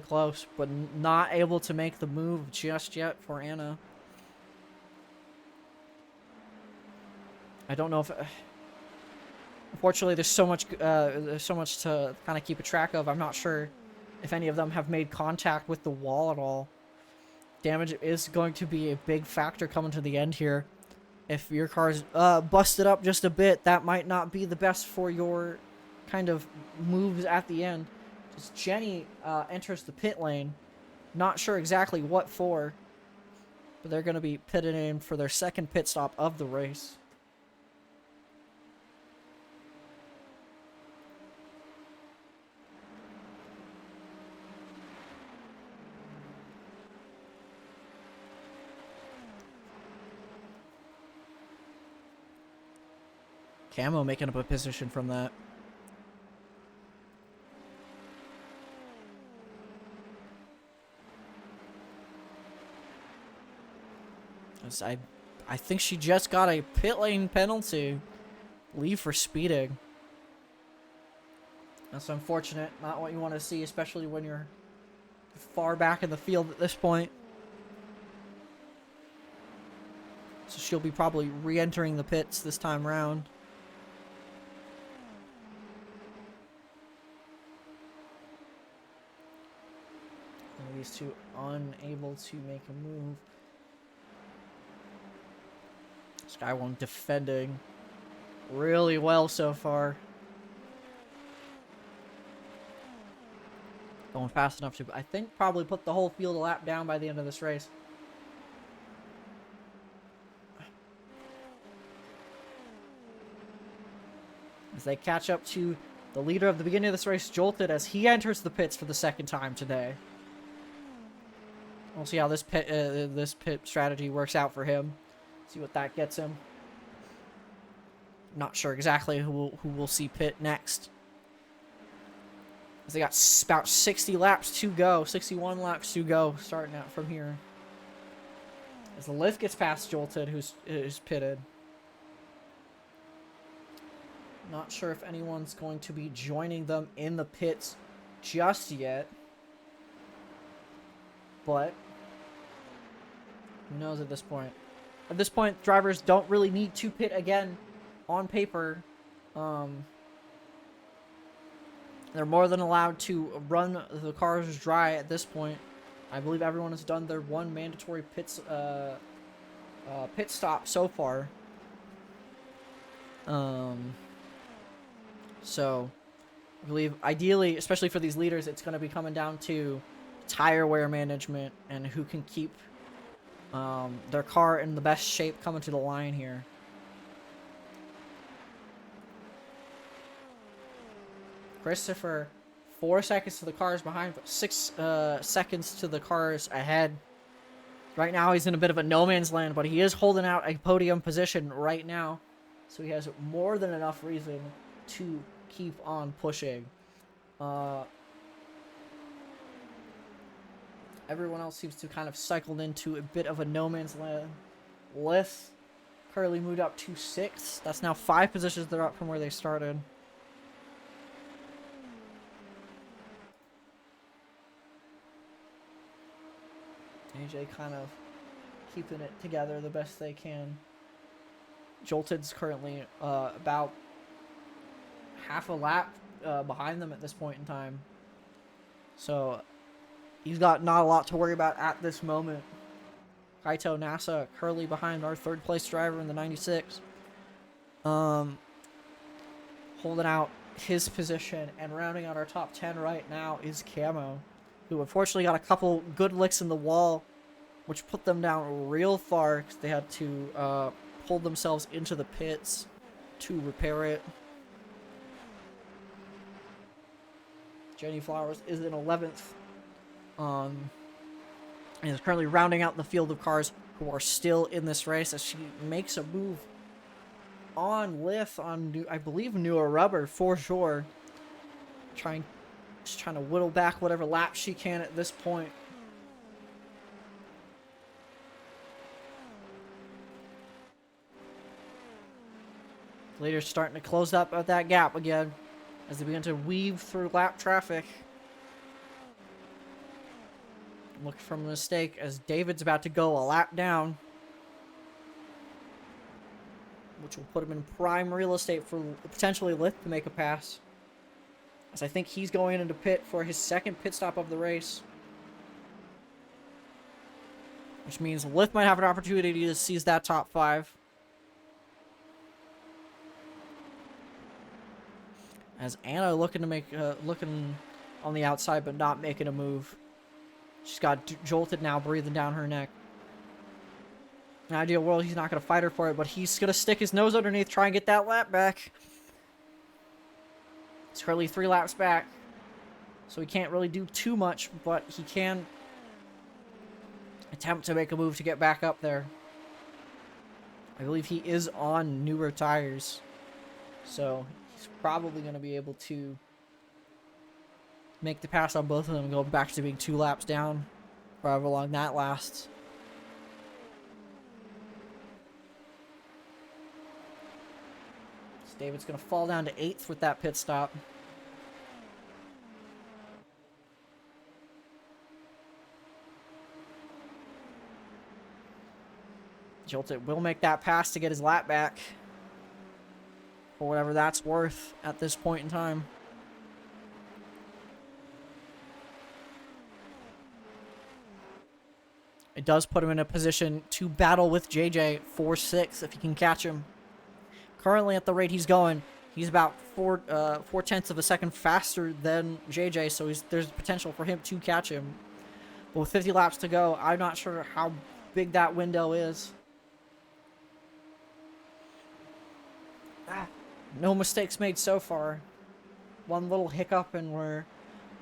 close, but not able to make the move just yet for Anna. I don't know if unfortunately there's so much to kind of keep a track of. I'm not sure if any of them have made contact with the wall at all. Damage is going to be a big factor coming to the end here. If your car's busted up just a bit, that might not be the best for your kind of moves at the end. Just Jenny enters the pit lane. Not sure exactly what for, but they're going to be pitted in for their second pit stop of the race. Camo making up a position from that. I think she just got a pit lane penalty. Leave for speeding. That's unfortunate. Not what you want to see, especially when you're far back in the field at this point. So she'll be probably re-entering the pits this time around. And these two unable to make a move. Sky One defending really well so far. Going fast enough to, I think, probably put the whole field a lap down by the end of this race. As they catch up to the leader of the beginning of this race, Jolted, as he enters the pits for the second time today. We'll see how this pit strategy works out for him. See what that gets him. Not sure exactly who we'll see pit next. As they got about 60 laps to go, 61 laps to go, starting out from here. As the lift gets past Jolted, who's pitted. Not sure if anyone's going to be joining them in the pits just yet. But who knows at this point? At this point, drivers don't really need to pit again on paper. They're more than allowed to run the cars dry at this point. I believe everyone has done their one mandatory pit stop so far. So I believe ideally, especially for these leaders, it's going to be coming down to tire wear management and who can keep their car in the best shape coming to the line here. Christopher, 4 seconds to the cars behind, but 6 seconds to the cars ahead. Right now he's in a bit of a no man's land, but he is holding out a podium position right now. So he has more than enough reason to keep on pushing. Everyone else seems to kind of cycled into a bit of a no man's land. Lith currently moved up to 6th. That's now 5 positions they're up from where they started. AJ kind of keeping it together the best they can. Jolted's currently about half a lap behind them at this point in time. So he's got not a lot to worry about at this moment. Kaito Nasa currently behind our 3rd place driver in the 96. Holding out his position, and rounding out our top 10 right now is Camo, who unfortunately got a couple good licks in the wall, which put them down real far because they had to pull themselves into the pits to repair it. Jenny Flowers is in 11th. And is currently rounding out the field of cars who are still in this race as she makes a move on Lith on, I believe, newer rubber for sure. Just trying to whittle back whatever laps she can at this point. Leader's starting to close up at that gap again as they begin to weave through lap traffic. Look for a mistake as David's about to go a lap down, which will put him in prime real estate for potentially Lith to make a pass, as I think he's going into pit for his 2nd pit stop of the race, which means Lith might have an opportunity to seize that top 5. As Anna looking to make looking on the outside but not making a move. She's got Jolted now breathing down her neck. In an ideal world, he's not going to fight her for it, but he's going to stick his nose underneath, try and get that lap back. He's currently 3 laps back, so he can't really do too much, but he can attempt to make a move to get back up there. I believe he is on newer tires, so he's probably going to be able to make the pass on both of them and go back to being 2 laps down, for however long that lasts. So David's going to fall down to 8th with that pit stop. Jolted will make that pass to get his lap back. For whatever that's worth at this point in time. It does put him in a position to battle with JJ for 6 if he can catch him. Currently, at the rate he's going, he's about 4/10 of a second faster than JJ, so there's potential for him to catch him. But with 50 laps to go, I'm not sure how big that window is. No mistakes made so far. One little hiccup and we're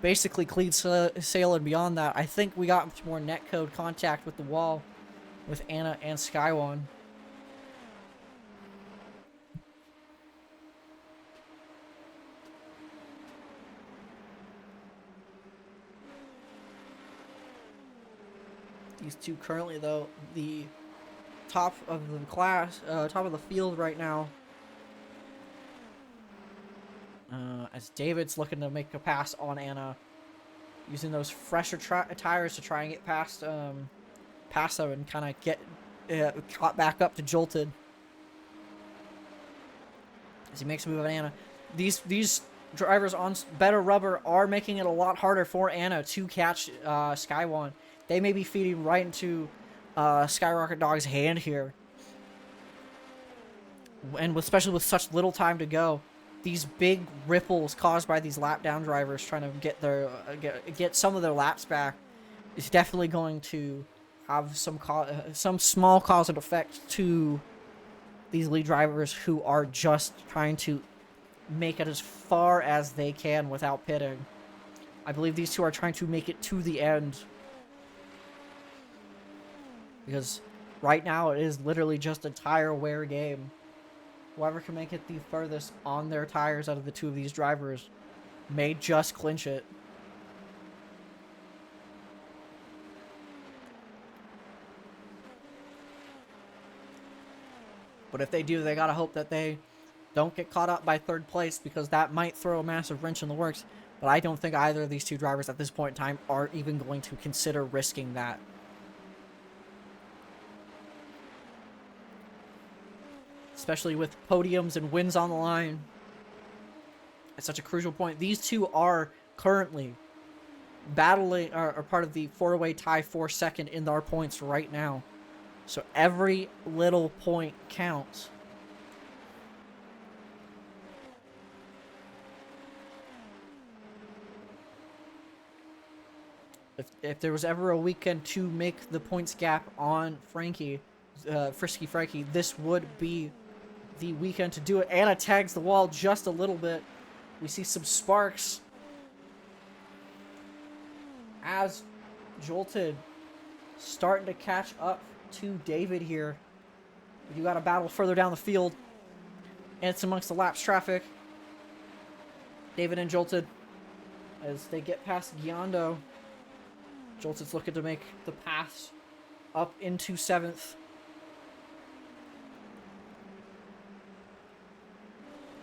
basically clean sailing beyond that. I think we got more netcode contact with the wall with Anna and Skywon. These two currently, though, the top of the class, top of the field right now. As David's looking to make a pass on Anna, using those fresher tires to try and get past them and kind of get caught back up to Jolted. As he makes a move on Anna, these drivers on better rubber are making it a lot harder for Anna to catch Skywon. They may be feeding right into Skyrocket Dog's hand here, and especially with such little time to go. These big ripples caused by these lap down drivers trying to get their get some of their laps back is definitely going to have some small cause and effect to these lead drivers who are just trying to make it as far as they can without pitting. I believe these two are trying to make it to the end, because right now it is literally just a tire wear game. Whoever can make it the furthest on their tires out of the two of these drivers may just clinch it. But if they do, they gotta hope that they don't get caught up by third place, because that might throw a massive wrench in the works. But I don't think either of these two drivers at this point in time are even going to consider risking that. Especially with podiums and wins on the line at such a crucial point. These two are currently battling, are part of the four-way tie for second in our points right now. So every little point counts. If there was ever a weekend to make the points gap on Frisky Frankie, this would be the weekend to do it. Anna tags the wall just a little bit. We see some sparks as Jolted starting to catch up to David here. You got a battle further down the field, and it's amongst the laps traffic. David and Jolted, as they get past Giondo. Jolted's looking to make the pass up into 7th.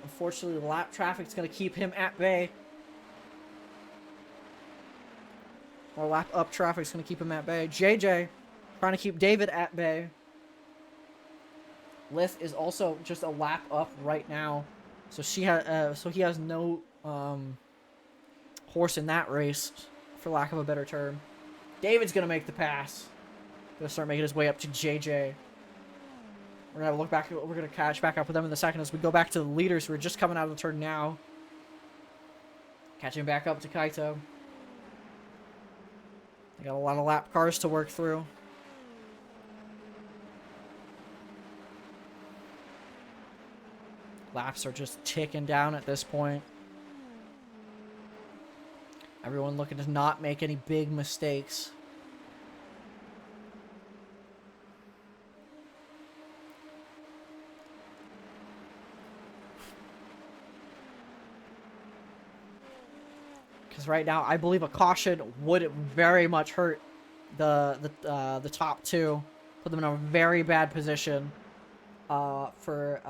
Unfortunately, the lap traffic's going to keep him at bay. Or lap up traffic's going to keep him at bay. JJ trying to keep David at bay. Lith is also just a lap up right now, so he has no horse in that race, for lack of a better term. David's going to make the pass. Going to start making his way up to JJ. We're going to look back. We're going to catch back up with them in a second as we go back to the leaders who are just coming out of the turn now. Catching back up to Kaito. They got a lot of lap cars to work through. Laps are just ticking down at this point. Everyone looking to not make any big mistakes. Because right now, I believe a caution would very much hurt the top two, put them in a very bad position for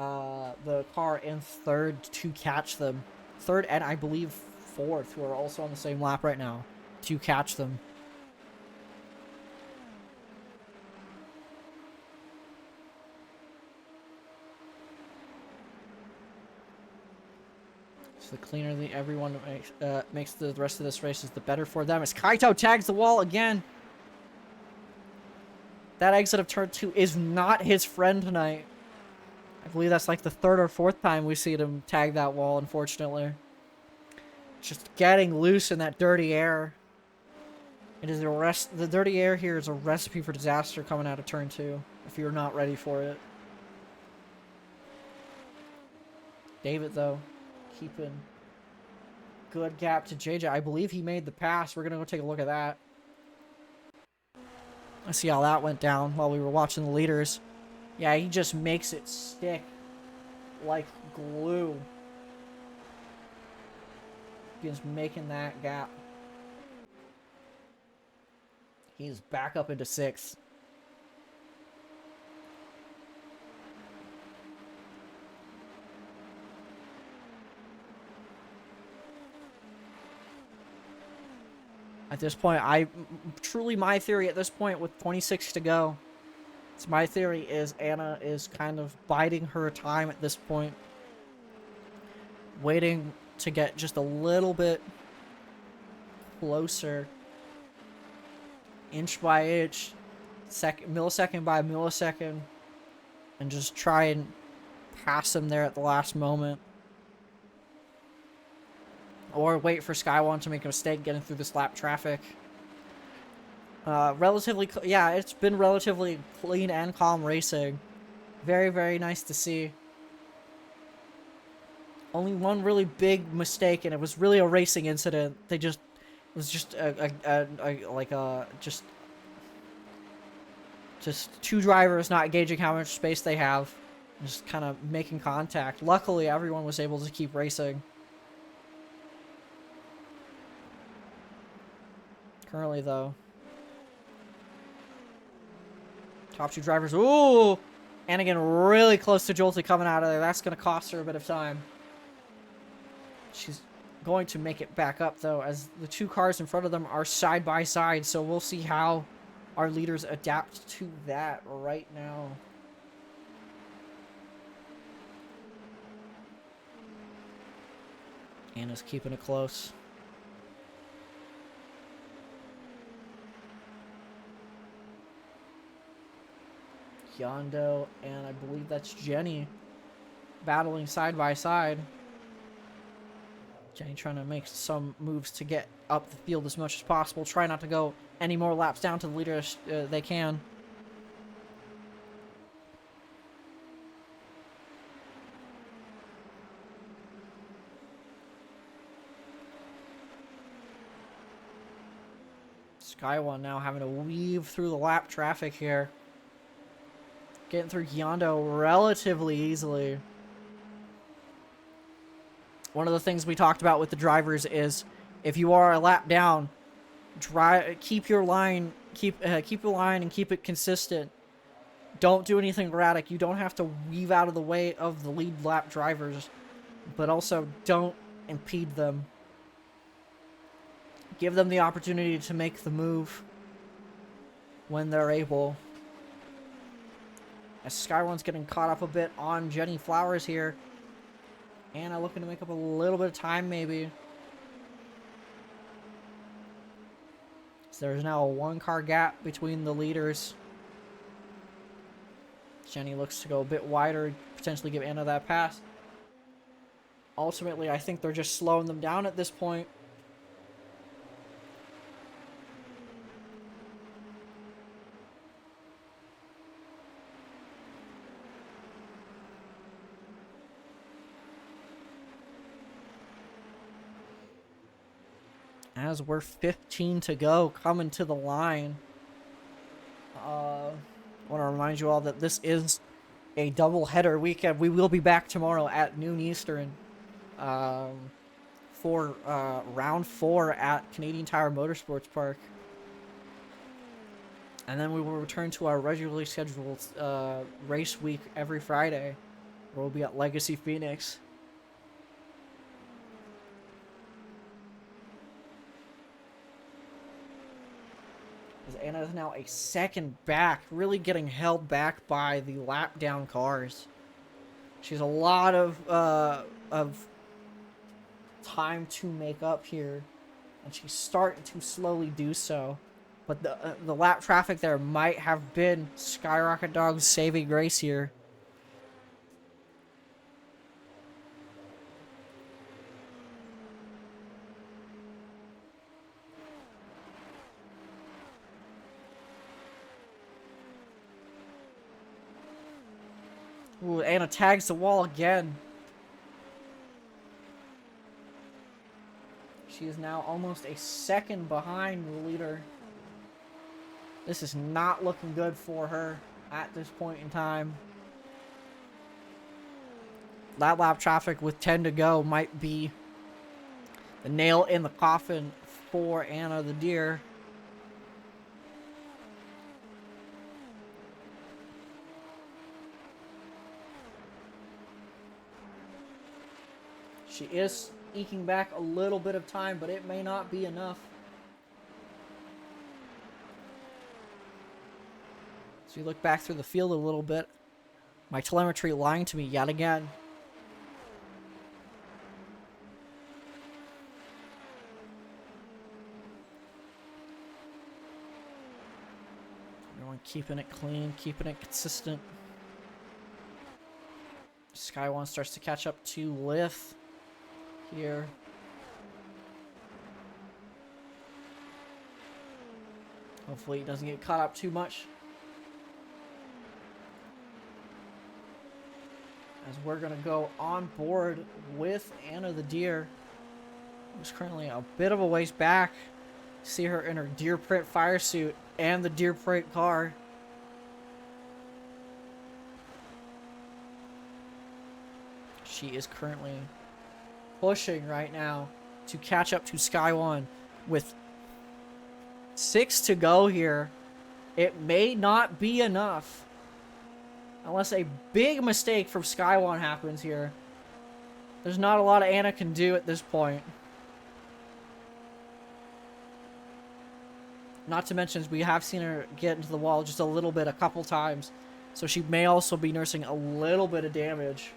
the car in third to catch them. Third and I believe fourth, who are also on the same lap right now, to catch them. So the cleaner everyone makes the rest of this race is the better for them. As Kaito tags the wall again. That exit of turn 2 is not his friend tonight. I believe that's like the third or fourth time we see him tag that wall, unfortunately. Just getting loose in that dirty air. It is the dirty air here is a recipe for disaster coming out of turn 2 if you're not ready for it. David, though, keeping good gap to JJ. I believe he made the pass. We're going to go take a look at that. Let's see how that went down while we were watching the leaders. Yeah, he just makes it stick like glue. He's making that gap. He's back up into 6th. At this point, my theory at this point with 26 to go, it's my theory is Anna is kind of biding her time at this point. Waiting to get just a little bit closer. Inch by inch, millisecond by millisecond, and just try and pass him there at the last moment. Or wait for Skywon to make a mistake getting through this lap traffic. It's been relatively clean and calm racing. Very, very nice to see. Only one really big mistake, and it was really a racing incident. It was just just two drivers not gauging how much space they have, just kind of making contact. Luckily, everyone was able to keep racing. Currently, though, top 2 drivers. Ooh! And again, really close to Jolty coming out of there. That's going to cost her a bit of time. She's going to make it back up, though, as the 2 cars in front of them are side by side. So we'll see how our leaders adapt to that right now. Anna's keeping it close. Yondo and I believe that's Jenny battling side by side. Jenny trying to make some moves to get up the field as much as possible. Try not to go any more laps down to the leaders they can. Skywon now having to weave through the lap traffic here. Getting through Yondo relatively easily. One of the things we talked about with the drivers is if you are a lap down, keep your line and keep it consistent. Don't do anything erratic. You don't have to weave out of the way of the lead lap drivers, but also don't impede them. Give them the opportunity to make the move when they're able. As Skywon's getting caught up a bit on Jenny Flowers here. Anna looking to make up a little bit of time, maybe. So there's now a 1-car gap between the leaders. Jenny looks to go a bit wider, potentially give Anna that pass. Ultimately, I think they're just slowing them down at this point. As we're 15 to go, coming to the line. I want to remind you all that this is a double-header weekend. We will be back tomorrow at noon Eastern for round 4 at Canadian Tire Motorsports Park. And then we will return to our regularly scheduled race week every Friday, where we'll be at Legacy Phoenix. Anna is now a second back, really getting held back by the lap down cars. She's a lot of time to make up here, and she's starting to slowly do so. But the lap traffic there might have been Skyrocket Dog's saving grace here. Ooh, Anna tags the wall again. She is now almost a second behind the leader. This is not looking good for her at this point in time. That lap traffic with 10 to go might be the nail in the coffin for Anna the Deer. She is eking back a little bit of time, but it may not be enough. So you look back through the field a little bit. My telemetry lying to me yet again. Everyone keeping it clean, keeping it consistent. Sky1 starts to catch up to Lith here. Hopefully he doesn't get caught up too much. As we're going to go on board with Anna the Deer, who's currently a bit of a ways back. See her in her deer print fire suit and the deer print car. She is currently pushing right now to catch up to Sky1 with 6 to go here. It may not be enough unless a big mistake from Sky1 happens here. There's not a lot Anna can do at this point. Not to mention, we have seen her get into the wall just a little bit a couple times. So she may also be nursing a little bit of damage.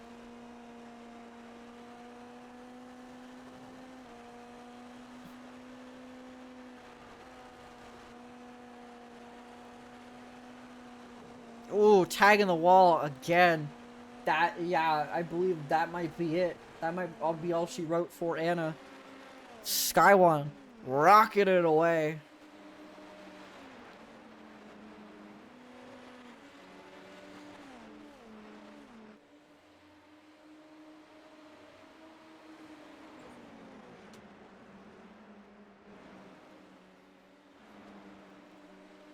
Ooh, tagging the wall again. That, yeah, I believe that might be it. That might be all she wrote for Anna. Sky1 rocking it away.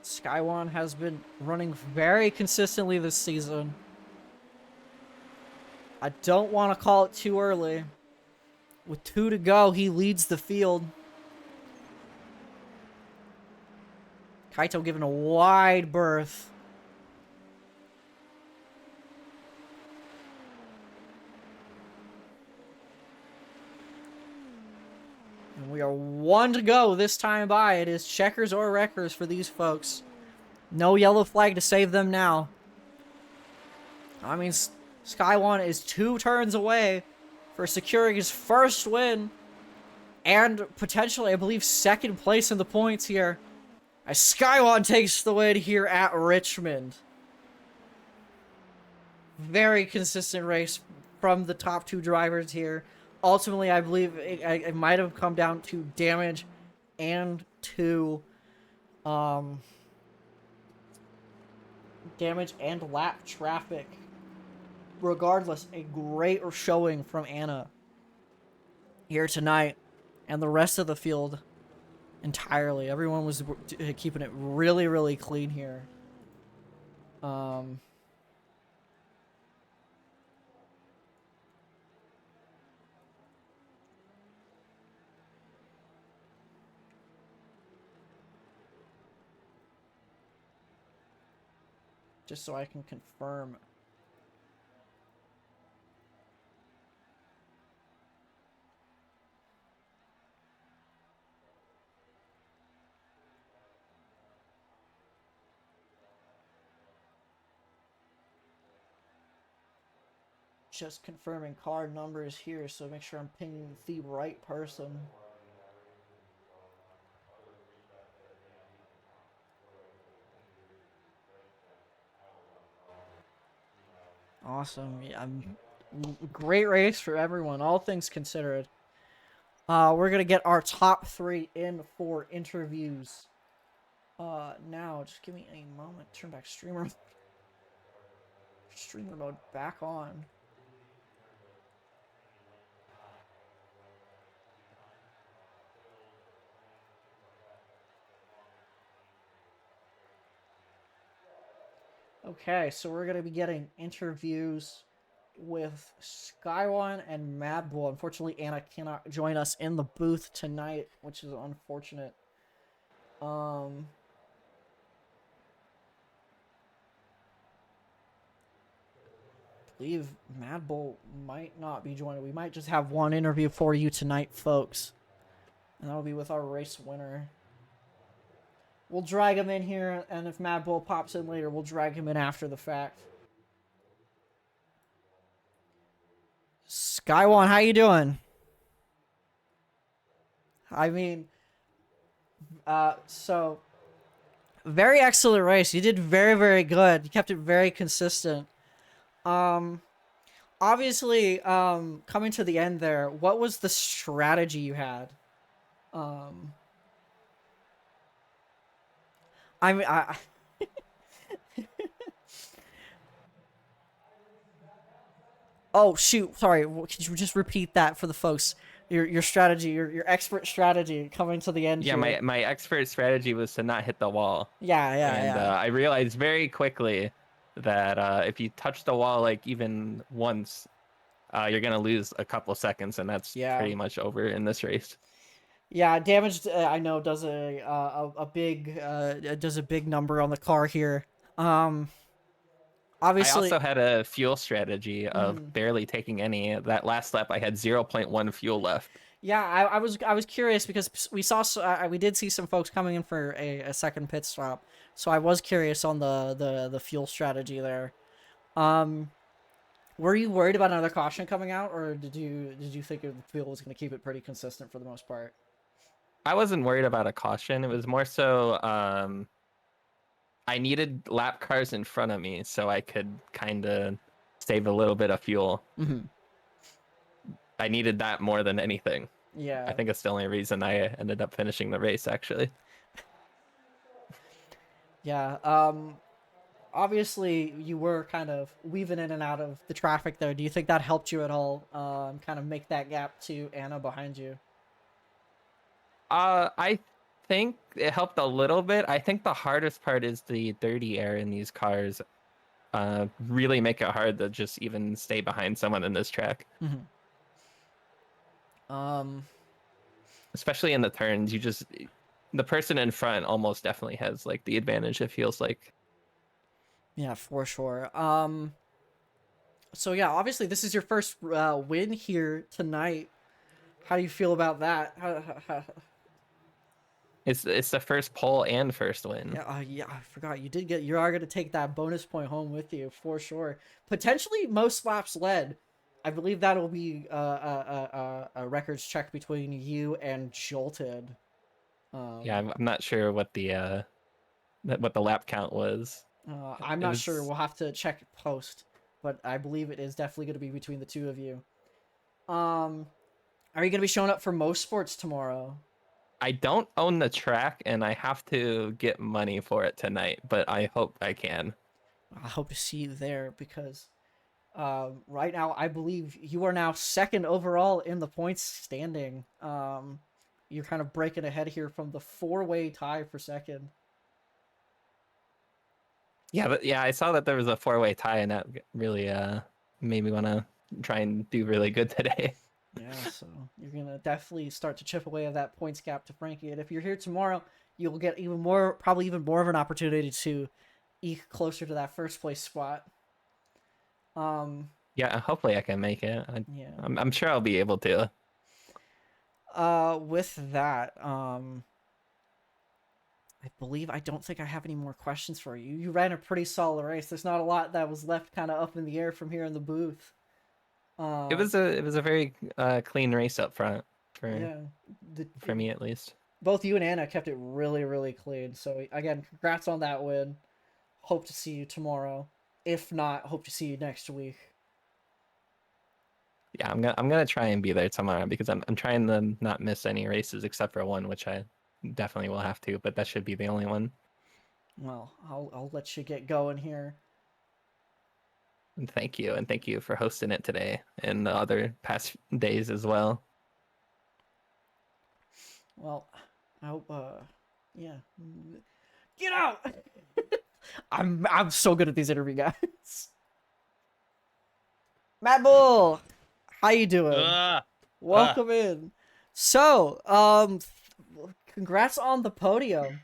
Sky1 has been running very consistently this season. I don't want to call it too early. With 2 to go, he leads the field. Kaito given a wide berth. And we are 1 to go this time by. It is checkers or wreckers for these folks. No yellow flag to save them now. I mean, Sky1 is 2 turns away for securing his first win. And potentially, I believe, 2nd place in the points here. As Sky1 takes the win here at Richmond. Very consistent race from the top 2 drivers here. Ultimately, I believe it might have come down to damage and to damage and lap traffic. Regardless, a great showing from Anna here tonight, and the rest of the field entirely. Everyone was keeping it really, really clean here. Just so I can confirm. just confirming card numbers here, so make sure I'm pinging the right person. Awesome. Yeah, great race for everyone, all things considered. We're gonna get our top 3 in for interviews. Now just give me a moment. Turn back streamer mode back on. Okay, so we're gonna be getting interviews with Skyone and Madbull. Unfortunately, Anna cannot join us in the booth tonight, which is unfortunate. I believe Madbull might not be joining. We might just have one interview for you tonight, folks. And that'll be with our race winner. We'll drag him in here, and if Madbull pops in later, we'll drag him in after the fact. Skyone, how you doing? I mean, so very excellent race. You did very, very good. You kept it very consistent. Obviously, coming to the end there, what was the strategy you had? I mean, oh shoot, sorry. Could you just repeat that for the folks? Your strategy, your expert strategy coming to the end Yeah, here. my expert strategy was to not hit the wall. Yeah. And I realized very quickly that if you touch the wall like even once, you're gonna lose a couple seconds, and that's pretty much over in this race. Yeah, damage I know does a big number on the car here. Obviously, I also had a fuel strategy of barely taking any. That last lap, I had 0.1 fuel left. Yeah, I was curious because we did see some folks coming in for a second pit stop, so I was curious on the fuel strategy there. Were you worried about another caution coming out, or did you think the fuel was going to keep it pretty consistent for the most part? I wasn't worried about a caution. It was more so I needed lap cars in front of me so I could kind of save a little bit of fuel. I needed that more than anything. Yeah. I think it's the only reason I ended up finishing the race, actually. Yeah. Obviously, you were kind of weaving in and out of the traffic there. Do you think that helped you at all? Kind of make that gap to Anna behind you? I think it helped a little bit. I think the hardest part is the dirty air in these cars. Really make it hard to just even stay behind someone in this track. Especially in the turns, the person in front almost definitely has like the advantage, it feels like. Yeah, for sure. So yeah, obviously this is your first win here tonight. How do you feel about that? It's the first pole and first win. Yeah, I forgot you are gonna take that bonus point home with you for sure. Potentially most laps led. I believe that'll be a records check between you and Jolted. Yeah, I'm not sure what the lap count was. I'm not sure. We'll have to check post, but I believe it is definitely going to be between the two of you. Are you going to be showing up for most sports tomorrow? I don't own the track, and I have to get money for it tonight, but I hope I can. I hope to see you there because right now I believe you are now second overall in the points standing. You're kind of breaking ahead here from the 4-way tie for second. Yeah, I saw that there was a 4-way tie, and that really made me want to try and do really good today. Yeah, so you're gonna definitely start to chip away at that points gap to Frankie, and if you're here tomorrow, you'll get probably even more of an opportunity to eke closer to that first place spot. Yeah, hopefully I can make it. Yeah. I'm sure I'll be able to. With that, I don't think I have any more questions for you. You ran a pretty solid race. There's not a lot that was left kind of up in the air from here in the booth. It was a very clean race up front Yeah, for me at least. both you and Anna kept it really, really clean. So again, congrats on that win. Hope to see you tomorrow. If not, hope to see you next week. Yeah, I'm gonna try and be there tomorrow because I'm trying to not miss any races except for one, which I definitely will have to, but that should be the only one. Well, I'll let you get going here. And thank you for hosting it today and the other past days as well. Well, I hope yeah. Get out. I'm so good at these interview guys. Matt Bull, how you doing? Welcome in. So, congrats on the podium.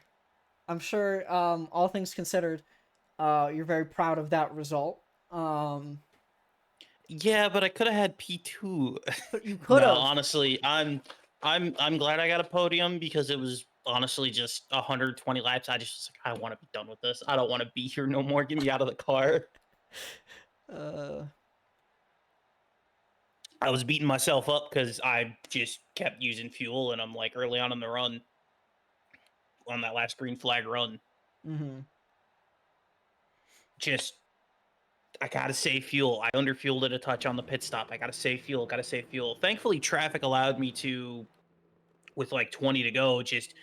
I'm sure, all things considered, you're very proud of that result. Yeah, but I could have had P2. You could No, have. honestly, I'm glad I got a podium because it was honestly just 120 laps. I just was like, I want to be done with this. I don't want to be here no more. Get me out of the car. Uh, I was beating myself up because I just kept using fuel, and I'm like early on in the run, on that last green flag run, mm-hmm. just I gotta save fuel. I underfueled it a touch on the pit stop. I gotta save fuel. Gotta save fuel. Thankfully, traffic allowed me to, with like 20 to go, just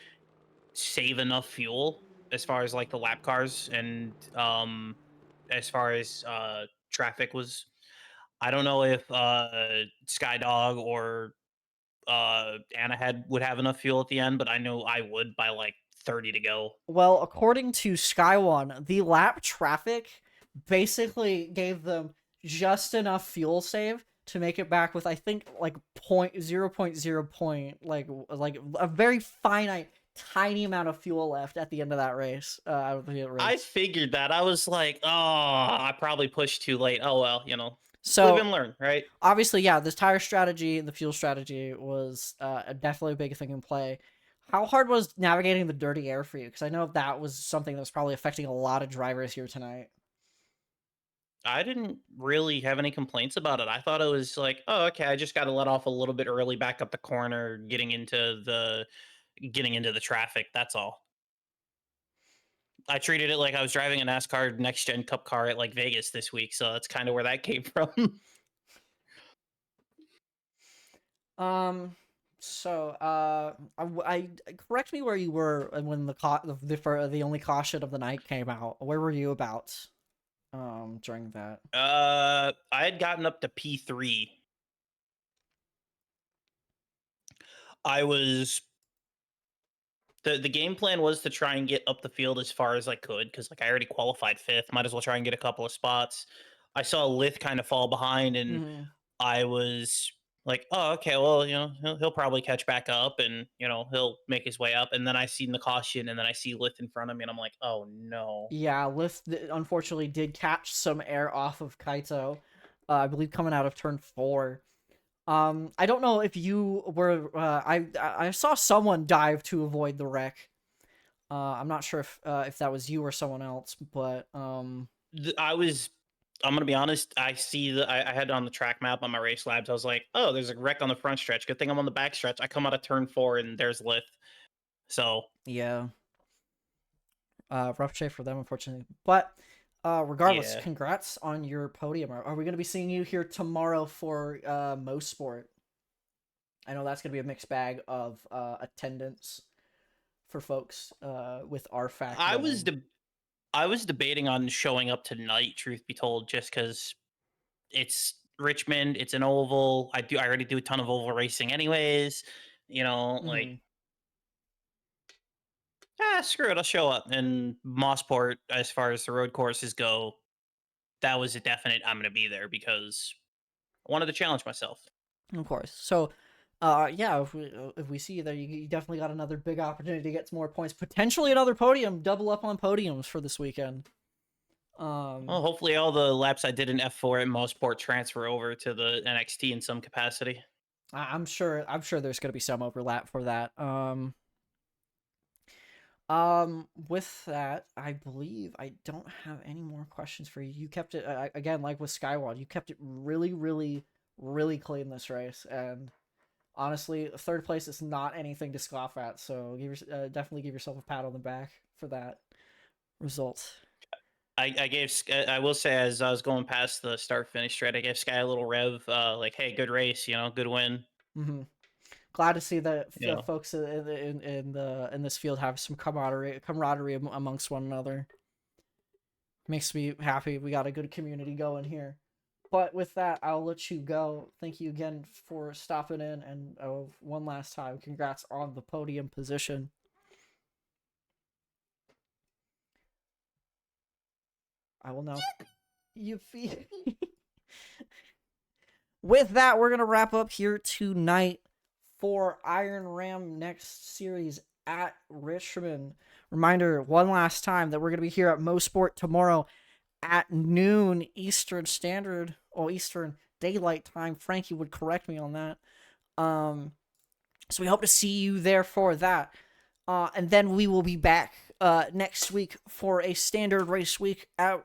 save enough fuel as far as like the lap cars and as far as traffic was. I don't know if Skydog or Anna would have enough fuel at the end, but I know I would by like 30 to go. Well, according to Skywon, the lap traffic basically gave them just enough fuel save to make it back with, I think, like 0.0 point, like a very finite, tiny amount of fuel left at the end of that race. Out of the race. I figured that. I was like, oh, I probably pushed too late. Oh well, so live and learn, right? obviously, yeah, this tire strategy, the fuel strategy was definitely a big thing in play. How hard was navigating the dirty air for you? Because I know that was something that was probably affecting a lot of drivers here tonight. I didn't really have any complaints about it. I thought it was like, oh, okay, I just got to let off a little bit early, back up the corner, getting into the traffic. That's all. I treated it like I was driving a NASCAR Next Gen Cup car at like Vegas this week, so that's kind of where that came from. So, I correct me where you were when the only caution of the night came out. Where were you about, during that? I had gotten up to P3. I was the game plan was to try and get up the field as far as I could because like I already qualified fifth. Might as well try and get a couple of spots. I saw Lith kind of fall behind, and Mm-hmm. I was like, oh, okay, well, he'll probably catch back up, and he'll make his way up. And then I seen the caution, and then I see Lith in front of me, and I'm like, oh no. Yeah, Lift unfortunately did catch some air off of Kaito, I believe coming out of turn 4. I don't know if you were. I saw someone dive to avoid the wreck. I'm not sure if that was you or someone else, but I'm gonna be honest. I see I had it on the track map on my race labs. I was like, oh, there's a wreck on the front stretch. Good thing I'm on the back stretch. I come out of turn 4 and there's Lith. So yeah, rough day for them, unfortunately. But regardless, yeah. congrats on your podium. Are we gonna be seeing you here tomorrow for Most Sport? I know that's gonna be a mixed bag of attendance for folks with RFAC. I was debating on showing up tonight, truth be told, just because it's Richmond, it's an oval. I already do a ton of oval racing anyways. Like, screw it, I'll show up. And Mossport, as far as the road courses go, that was a definite I'm gonna be there because I wanted to challenge myself. Of course. So, yeah, if we see you there, you definitely got another big opportunity to get some more points. Potentially another podium, double up on podiums for this weekend. Well, hopefully all the laps I did in F4 at Mossport transfer over to the NXT in some capacity. I'm sure there's going to be some overlap for that. With that, I believe I don't have any more questions for you. You kept it again, like with Skyward. You kept it really, really, really clean this race, and honestly, third place is not anything to scoff at. So definitely give yourself a pat on the back for that result. I will say, as I was going past the start finish straight, I gave Sky a little rev, like, hey, good race, good win. Mm-hmm. Glad to see that Yeah. folks in this field have some camaraderie amongst one another. Makes me happy. We got a good community going here. But with that, I'll let you go. Thank you again for stopping in, and one last time, congrats on the podium position. I will now. You feel. With that, we're gonna wrap up here tonight for Iron Ram next series at Richmond. Reminder one last time that we're gonna be here at MoSport tomorrow at noon Eastern Standard or Eastern Daylight Time. Frankie would correct me on that. So we hope to see you there for that. And then we will be back next week for a standard race week at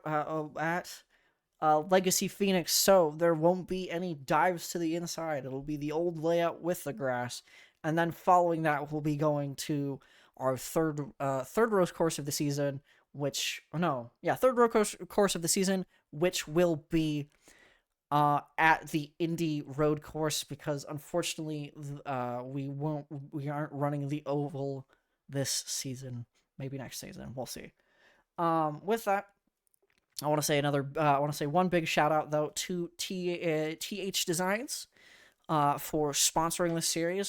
Legacy Phoenix. So there won't be any dives to the inside. It'll be the old layout with the grass. And then following that, we'll be going to our third road course of the season, third road course of the season, which will be at the Indy Road course, because unfortunately we aren't running the oval this season. Maybe next season, we'll see. With that, I want to say one big shout out though to TH Designs for sponsoring this series.